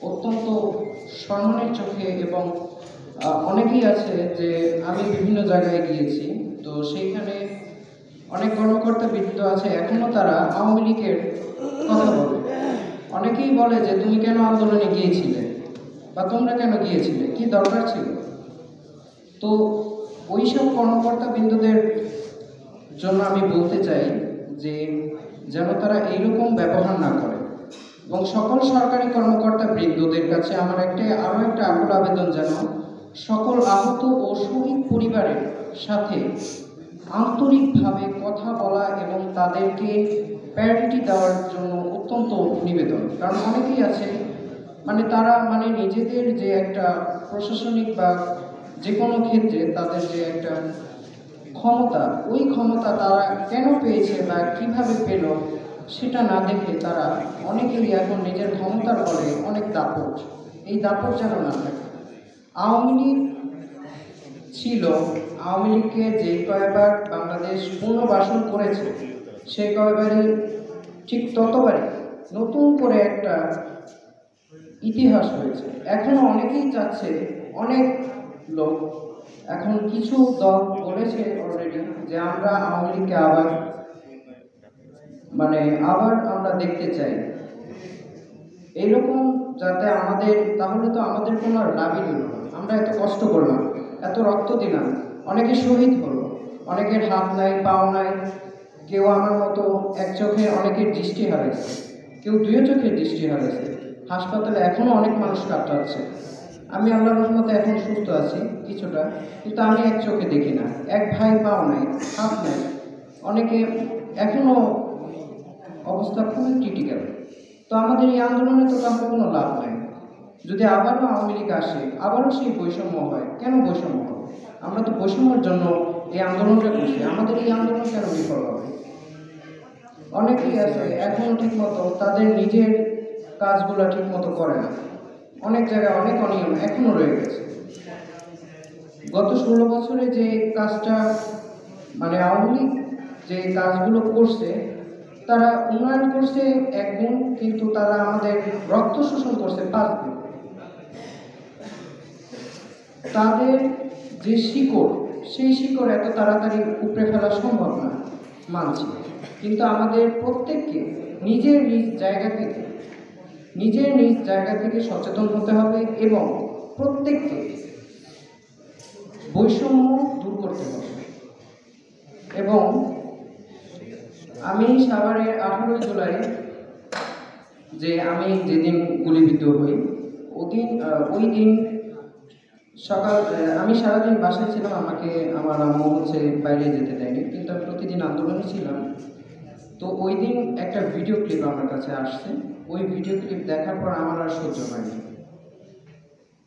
অত্যন্ত সম্মানের চোখে, এবং অনেকেই আছে যে আমি বিভিন্ন জায়গায় গিয়েছি, তো সেইখানে অনেক কর্মকর্তা বৃন্দ আছে এখনও তারা আওয়ামী লীগের কথা বলে। অনেকেই বলে যে তুমি কেন আন্দোলনে গিয়েছিলে, বা তোমরা কেন গিয়েছিলে, কি দরকার ছিল। তো ওইসব কর্মকর্তা বিন্দুদের জন্য আমি বলতে চাই যে যেন তারা এইরকম ব্যবহার না করে, এবং সকল সরকারি কর্মকর্তা বৃন্দদের কাছে আমার আরও একটা আকুল আবেদন, যেন সকল আহত ও শহীদ পরিবারের সাথে আন্তরিকভাবে কথা বলা এবং তাদেরকে প্রায়োরিটি দেওয়ার জন্য অত্যন্ত নিবেদন। কারণ অনেকেই আছে তারা নিজেদের যে একটা প্রশাসনিক বা যে কোনো ক্ষেত্রে তাদের যে একটা ক্ষমতা, ওই ক্ষমতা তারা কেন পেয়েছে বা কিভাবে পেল সেটা না দেখে তারা অনেকেই এখন নিজের ক্ষমতার বলে অনেক দাপট, এই দাপট যেন না থাকে। আওয়ামী লীগ ছিল, আওয়ামী লীগকে যে কয়বার বাংলাদেশ পুনর্বাসন করেছে সেই কয়বারই ঠিক ততবারই নতুন করে একটা ইতিহাস হয়েছে। এখনও অনেকেই চাচ্ছে, অনেক লোক এখন কিছু দল বলেছে অলরেডি যে আমরা আওয়ামী লীগকে আবার আমরা দেখতে চাই। এইরকম যাতে তাহলে তো আমাদের কোনো লাভই হলো না। আমরা এত কষ্ট করলাম, এত রক্ত দিলাম, অনেকে শহীদ হলো, অনেকের হাত নাই, পাও নাই, কেউ আমার মতো এক চোখে অনেকের দৃষ্টি হারাইছে, কেউ দুই চোখের দৃষ্টি হারাইছে। হাসপাতালে এখনও অনেক মানুষ কাটাচ্ছে। আমি আল্লাহর রহমতে এখন সুস্থ আছি কিছুটা, কিন্তু আমি এক চোখে দেখি না, এক ভাই পাও নাই, হাত নাই, অনেকে এখনও অবস্থা খুবই ক্রিটিক্যাল। তো আমাদের এই আন্দোলনে তো তাহলে কোনো লাভ নাই। যদি আবারও আওয়ামী লীগ আসে, আবারও সেই বৈষম্য হয়, কেন বৈষম্য হবে? আমরা তো বৈষম্যের জন্য এই আন্দোলনটা করছি, আমাদের এই আন্দোলন কেন বিফল হবে? অনেকেই আছে এখনও ঠিকমতো তাদের নিজের কাজগুলো ঠিকমতো করে না, অনেক জায়গায় অনেক অনিয়ম এখনও রয়ে গেছে। গত 16 বছরে যে কাজটা মানে আওয়ামী লীগ যে কাজগুলো করছে, তারা উন্নয়ন করছে 1 গুণ, কিন্তু তারা আমাদের রক্ত শোষণ করছে 5 গুণ। তাদের যে শিকড়, সেই শিকড় এত তাড়াতাড়ি উপড়ে ফেলা সম্ভব না, মানছি। কিন্তু আমাদের প্রত্যেককে নিজের নিজ জায়গা থেকে সচেতন হতে হবে এবং প্রত্যেককে বৈষম্য দূর করতে হবে। এবং আমি সাভারে 18 জুলাই যে আমি যেদিন গুলিবিদ্ধ হই, ওই দিন সকাল আমি সারাদিন বাসায় ছিলাম, আমাকে আমার আম্মু বাইরে যেতে দেয়নি, কিন্তু আমি প্রতিদিন আন্দোলনে ছিলাম। তো ওই দিন একটা ভিডিও ক্লিপ আমার কাছে আসছে, ওই ভিডিও ক্লিপ দেখার পর আমার আর সহ্য হয়নি।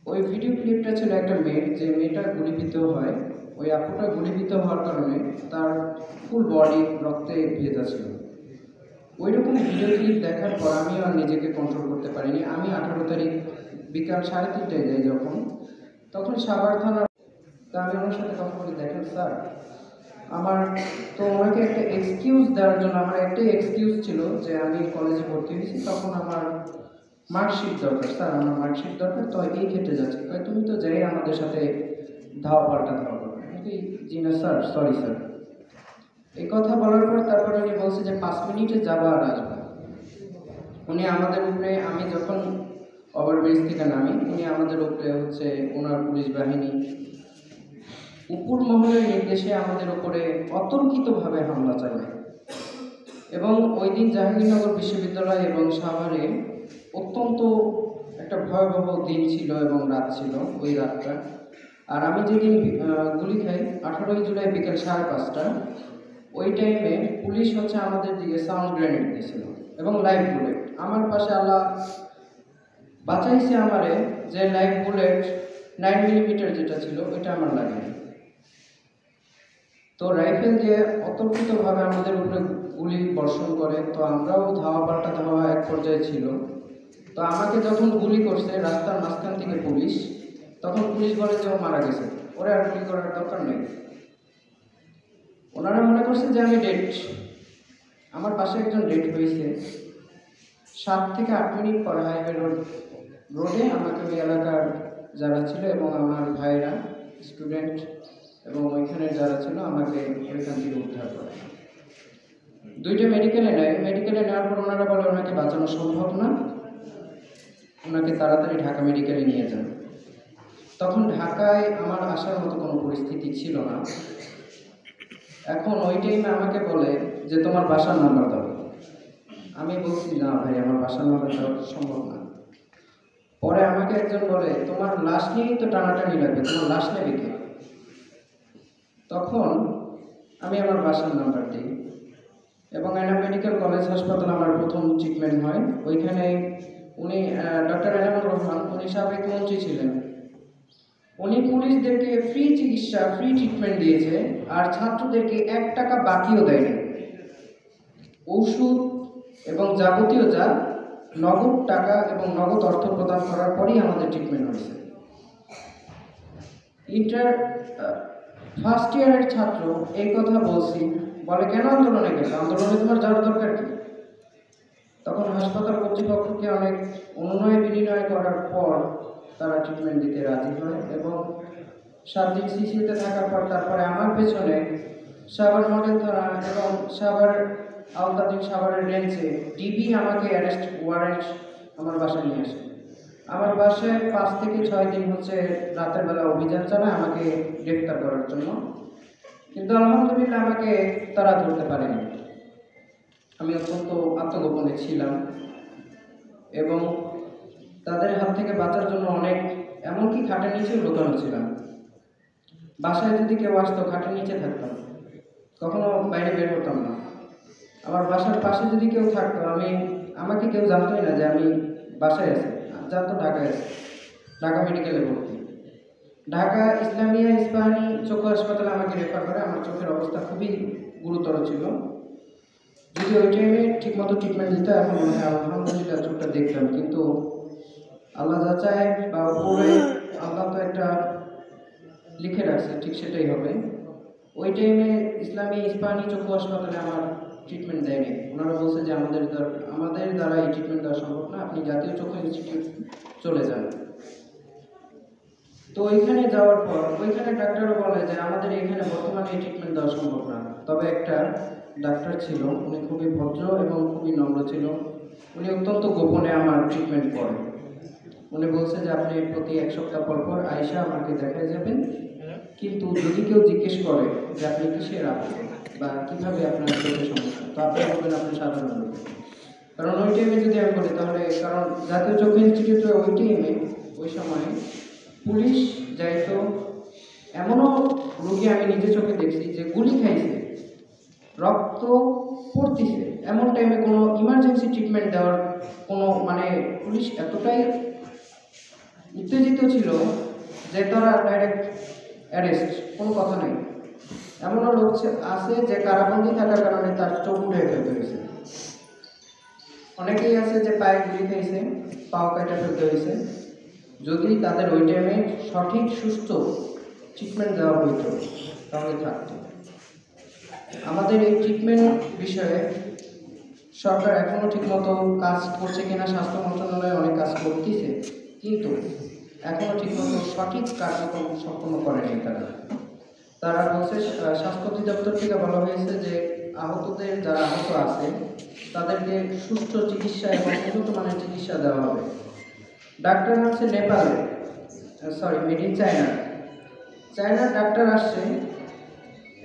ওই ভিডিও ক্লিপটা ছিল একটা মেয়ের, যে মেয়েটা গুলিবিদ্ধ হয়, ওই আপুটা গুলিবিদ্ধ হওয়ার কারণে তার ফুল বডি রক্তে ভেজা ছিল। ওই রকম ভিডিও ক্লিপ দেখার পর আমি আর নিজেকে কন্ট্রোল করতে পারিনি। আমি 18 তারিখ বিকাল 3:30টায় যাই তখন সাভার থানার, তা আমি ওনার সাথে কথা বলি, দেখেন স্যার আমার তো ওনাকে একটা এক্সকিউজ দেওয়ার জন্য, আমার একটাই এক্সকিউজ ছিল যে আমি কলেজে ভর্তি হয়েছি, তখন আমার মার্কশিট দরকার, স্যার আমার মার্কশিট দরকার, তো এই ক্ষেত্রে যাচ্ছি, তুমি তো যাই আমাদের সাথে ধাওয়া করবে। জি না স্যার, সরি স্যার। এই কথা বলার পর তারপরে উনি বলছে যে 5 মিনিটে যাবো আর আসবো। উনি আমাদের উপরে, আমি যখন ওভারব্রিজ থেকে নামি, উনি আমাদের উপরে ওনার পুলিশ বাহিনী উপর মহলের নির্দেশে আমাদের উপরে অতর্কিতভাবে হামলা চালায়। এবং ওই দিন জাহাঙ্গীরনগর বিশ্ববিদ্যালয় এবং সাভারে অত্যন্ত একটা ভয়াবহ দিন ছিল এবং রাত ছিল ওই রাতটা। আর আমি যেদিন গুলি খাই 18 জুলাই বিকেল 5:30, ওই টাইমে পুলিশ আমাদের দিকে সাউন্ড গ্রেনেড দিয়েছিল এবং লাইভ বুলেট। আমার পাশে আল্লাহ বাঁচাইছে আমারে, যে লাইভ বুলেট 9mm যেটা ছিল ওইটা আমার লাগেনি। তো রাইফেল দিয়ে অতর্কিতভাবে আমাদের উপরে গুলি বর্ষণ করে, তো আমরাও ধাওয়া এক পর্যায়ে ছিল। তো আমাকে যখন গুলি করছে রাস্তার মাঝখান থেকে পুলিশ, তখন পুলিশ বলে যে ও মারা গেছে, ওরা আর গুলি করার দরকার নেই। ওনারা মনে করছে যে আমি ডেড। আমার পাশে একজন ডেড হয়েছে 7 থেকে 8 মিনিট পর হাইওয়ে রোডে আমাকে ওই এলাকার যারা ছিল এবং আমার ভাইরা স্টুডেন্ট এবং ওইখানে যারা ছিল আমাকে ওইখান থেকে উদ্ধার করে 2টা মেডিকেলে নেয়। মেডিকেলে নেওয়ার পর ওনারা বলে ওনাকে বাঁচানো সম্ভব না, ওনাকে তাড়াতাড়ি ঢাকা মেডিকেলে নিয়ে যান। তখন ঢাকায় আমার আসার মতো কোনো পরিস্থিতি ছিল না। এখন ওই টাইমে আমাকে বলে যে তোমার বাসার নাম্বার দাও। আমি বলছি না ভাই, আমার বাসার নাম্বার দেওয়া সম্ভব না। পরে আমাকে একজন বলে তোমার লাশ নিয়েই তো টানাটানি লাগবে, তোমার লাশ নেবে কে? তখন আমি আমার বাসার নাম্বার দিই এবং এনাম মেডিকেল কলেজ হাসপাতাল আমার প্রথম ট্রিটমেন্ট হয়। ওইখানে উনি ডক্টর এনামুর রহমান, উনি সাবেক মন্ত্রী ছিলেন। উনি পুলিশদেরকে ফ্রি চিকিৎসা, ফ্রি ট্রিটমেন্ট দিয়েছে, আর ছাত্রদেরকে 1 টাকা বাকিও দেয়নি। ওষুধ এবং যাবতীয় যা নগদ টাকা এবং নগদ অর্থ প্রদান করার পরেই আমাদের ট্রিটমেন্ট হয়েছে। ফার্স্ট ইয়ারের ছাত্র এই কথা বলছি, বলে কেন আন্দোলনে গেছে, আন্দোলনে তোমার যাওয়ার দরকার কি? তখন হাসপাতাল কর্তৃপক্ষকে অনেক অনুনয় বিনিময় করার পর তারা ট্রিটমেন্ট দিতে রাজি হয় এবং 7 দিন সিসিতে থাকার পর তারপরে আমার পেছনে সাভার মডেল থানা এবং সাভার আওতাধীন সাভারের রেঞ্জে ডিবি আমাকে অ্যারেস্ট ওয়ারেন্ট আমার বাসায় নিয়ে আসে। আমার বাসায় 5 থেকে 6 দিন রাতের বেলা অভিযান চালায় আমাকে গ্রেফতার করার জন্য, কিন্তু আলহামদুলিল্লাহ আমাকে তারা ধরতে পারেনি। আমি অত্যন্ত আত্মগোপনে ছিলাম এবং তাদের হাত থেকে বাঁচার জন্য অনেক, এমনকি খাটের নিচেও লুকানো ছিলাম। বাসায় যদি কেউ আসতো খাটের নিচে থাকতাম, কখনো বাইরে বের হতাম না। আমার বাসার পাশে যদি কেউ থাকতো, আমাকে কেউ জানতোই না যে আমি বাসায় আছি, জানতো ঢাকায় আছি, ঢাকা মেডিকেলে ভর্তি। ঢাকা ইসলামিয়া ইস্পাহানি চক্ষু হাসপাতালে আমাকে রেফার করে। আমার চোখের অবস্থা খুবই গুরুতর ছিল। যদি ওই টাইমে ঠিকমতো ট্রিটমেন্ট দিত, এখন মনে হয় আলহামদুলিল্লাহ চোখটা দেখলাম। কিন্তু আল্লাহ যা চায় বা উপরে আল্লাহ তো একটা লিখে রাখছে, ঠিক সেটাই হবে। ওই টাইমে ইসলামী ইস্পাহানি চক্ষু হাসপাতালে আমার ট্রিটমেন্ট দেয়নি। ওনারা বলছে যে আমাদের দ্বারা এই ট্রিটমেন্ট দেওয়া সম্ভব না, আপনি জাতীয় চক্ষু ইনস্টিটিউট চলে যান। তো ওইখানে যাওয়ার পর ওইখানে ডাক্তারও বলে যে আমাদের এখানে বর্তমানে এই ট্রিটমেন্ট দেওয়া সম্ভব না। তবে একটা ডাক্তার ছিল, উনি খুবই ভদ্র এবং খুবই নম্র ছিল। উনি অত্যন্ত গোপনে আমার ট্রিটমেন্ট করেন। উনি বলছে যে আপনি প্রতি 1 সপ্তাহ পর পর আয়সা আমাকে দেখায় যাবেন, কিন্তু যদি কেউ জিজ্ঞেস করে যে আপনি কিসের আহত বা কীভাবে আপনার চোখের সমস্যা, তো আপনি বলবেন আপনি সাধারণ লোক। কারণ ওই টাইমে যদি আমি বলি তাহলে, কারণ জাতীয় চক্ষু ইনস্টিটিউটে ওই টাইমে ওই সময় পুলিশ যাইতো, এমনও রোগী আমি নিজে চোখে দেখছি যে গুলি খাইছে, রক্ত পড়তেছে, এমন টাইমে কোনো ইমার্জেন্সি ট্রিটমেন্ট দেওয়ার কোনো পুলিশ এতটাই উত্তেজিত ছিল যে তারা ডাইরেক্ট অ্যারেস্ট, কোনো কথা নেই। এমনও লোক আছে যে কারাবন্দি থাকার কারণে তার চোখ উঠে ফেলতে হয়েছে। অনেকেই আছে যে পায়ে গুলি খাইছে, পাও কেটে ফেলতে হয়েছে। যদি তাদের ওই টাইমে সঠিক সুস্থ ট্রিটমেন্ট দেওয়া হইতো তাহলে থাকতো। আমাদের এই ট্রিটমেন্ট বিষয়ে সরকার এখনও ঠিকমতো কাজ করছে কিনা, স্বাস্থ্য মন্ত্রণালয় অনেক কাজ করতেছে, কিন্তু এখনও ঠিকমতো সঠিক কার্যক্রম সম্পন্ন করেনি তারা বলছে। স্বাস্থ্য অধিদপ্তর থেকে বলা হয়েছে যে আহতদের যারা আহত আছে তাদেরকে সুস্থ চিকিৎসা এবং উন্নত মানের চিকিৎসা দেওয়া হবে। ডাক্তার হচ্ছে নেপালে, মেড ইন চায়নার ডাক্তার আসছে।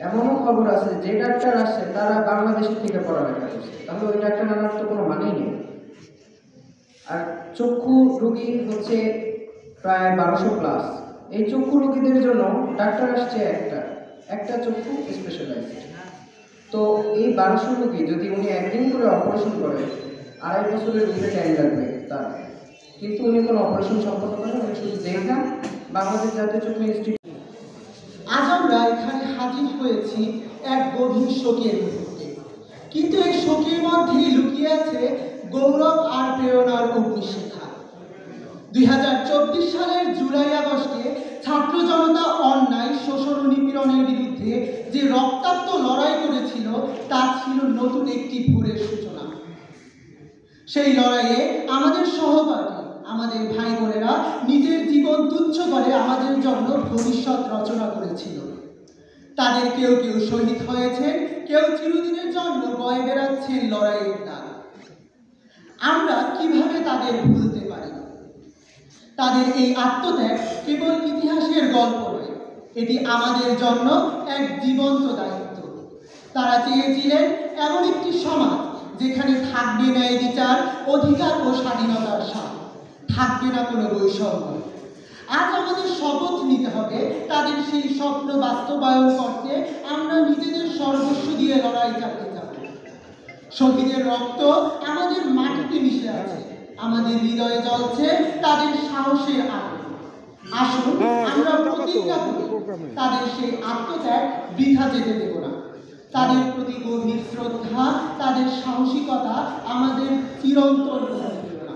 এমনও খবর আছে যে ডাক্তার আসছে তারা বাংলাদেশের থেকে পড়ালেখা করছে, তাহলে ওই ডাক্তার আনার তো কোনো মানেই নেই। আর চক্ষু রোগী হচ্ছে প্রায় 1200+। এই চক্ষু রোগীদের জন্য ডাক্তার আসছে একটা চক্ষু স্পেশালাইজড। তো এই 1200 রোগী যদি উনি একদিন করে অপারেশন করে, 2.5 বছরের উপরে টাইম লাগবে তার, কিন্তু উনি কোনো অপারেশন সম্পন্ন করেন, উনি শুধু দেখা বাংলাদেশ জাতীয় চক্ষু ইনস্টিটিউট। আজ আমরা এখানে হাজির হয়েছি এক গভীর শোকের মুহূর্তে, কিন্তু এই শোকের মধ্যেই লুকিয়ে আছে গৌরব আর প্রেরণার অগ্নিশিখা। 2024 সালের জুলাই আগস্টে ছাত্র জনতা অন্যায়, শোষণ ও নিপীড়নের বিরুদ্ধে যে রক্তাক্ত লড়াই করেছিল তা ছিল নতুন একটি ভোরের সূচনা। সেই লড়াইয়ে আমাদের সহপাঠী, আমাদের ভাই বোনেরা নিজের জীবন তুচ্ছ করে আমাদের জন্য ভবিষ্যৎ রচনা করেছিল। তাদের কেউ কেউ শহীদ হয়েছেন, কেউ চিরদিনের জন্য বয়ে বেড়াচ্ছেন লড়াইয়ের দাগ। আমরা কিভাবে তাদের ভুলতে পারি? তাদের এই আত্মত্যাগ কেবল ইতিহাসের গল্প নয়, এটি আমাদের জন্য এক জীবন্ত দায়িত্ব। তারা চেয়েছিলেন এমন একটি সমাজ যেখানে থাকবে ন্যায় বিচার, অধিকার ও স্বাধীনতার স্বাদ, থাকবে না কোনো বৈষম্য। আজ আমাদের শপথ নিতে হবে তাদের সেই স্বপ্ন বাস্তবায়ন করতে আমরা নিজেদের সর্বস্ব দিয়ে লড়াই চালিয়ে যাব। শহীদের রক্ত আমাদের মাটিতে মিশে আছে, আমাদের হৃদয়ে জ্বলছে তাদের সাহসের আলো। আসুন আমরা প্রতিজ্ঞা করি তাদের সেই আত্মত্যাগ বৃথা যেতে দেব না। তাদের প্রতি গভীর শ্রদ্ধা, তাদের সাহসিকতা আমাদের চিরন্তন করে দেব না।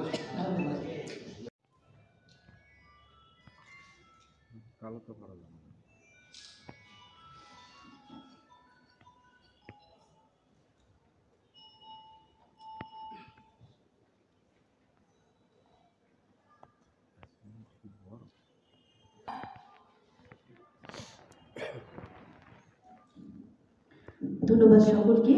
ধন্যবাদ সকলকে।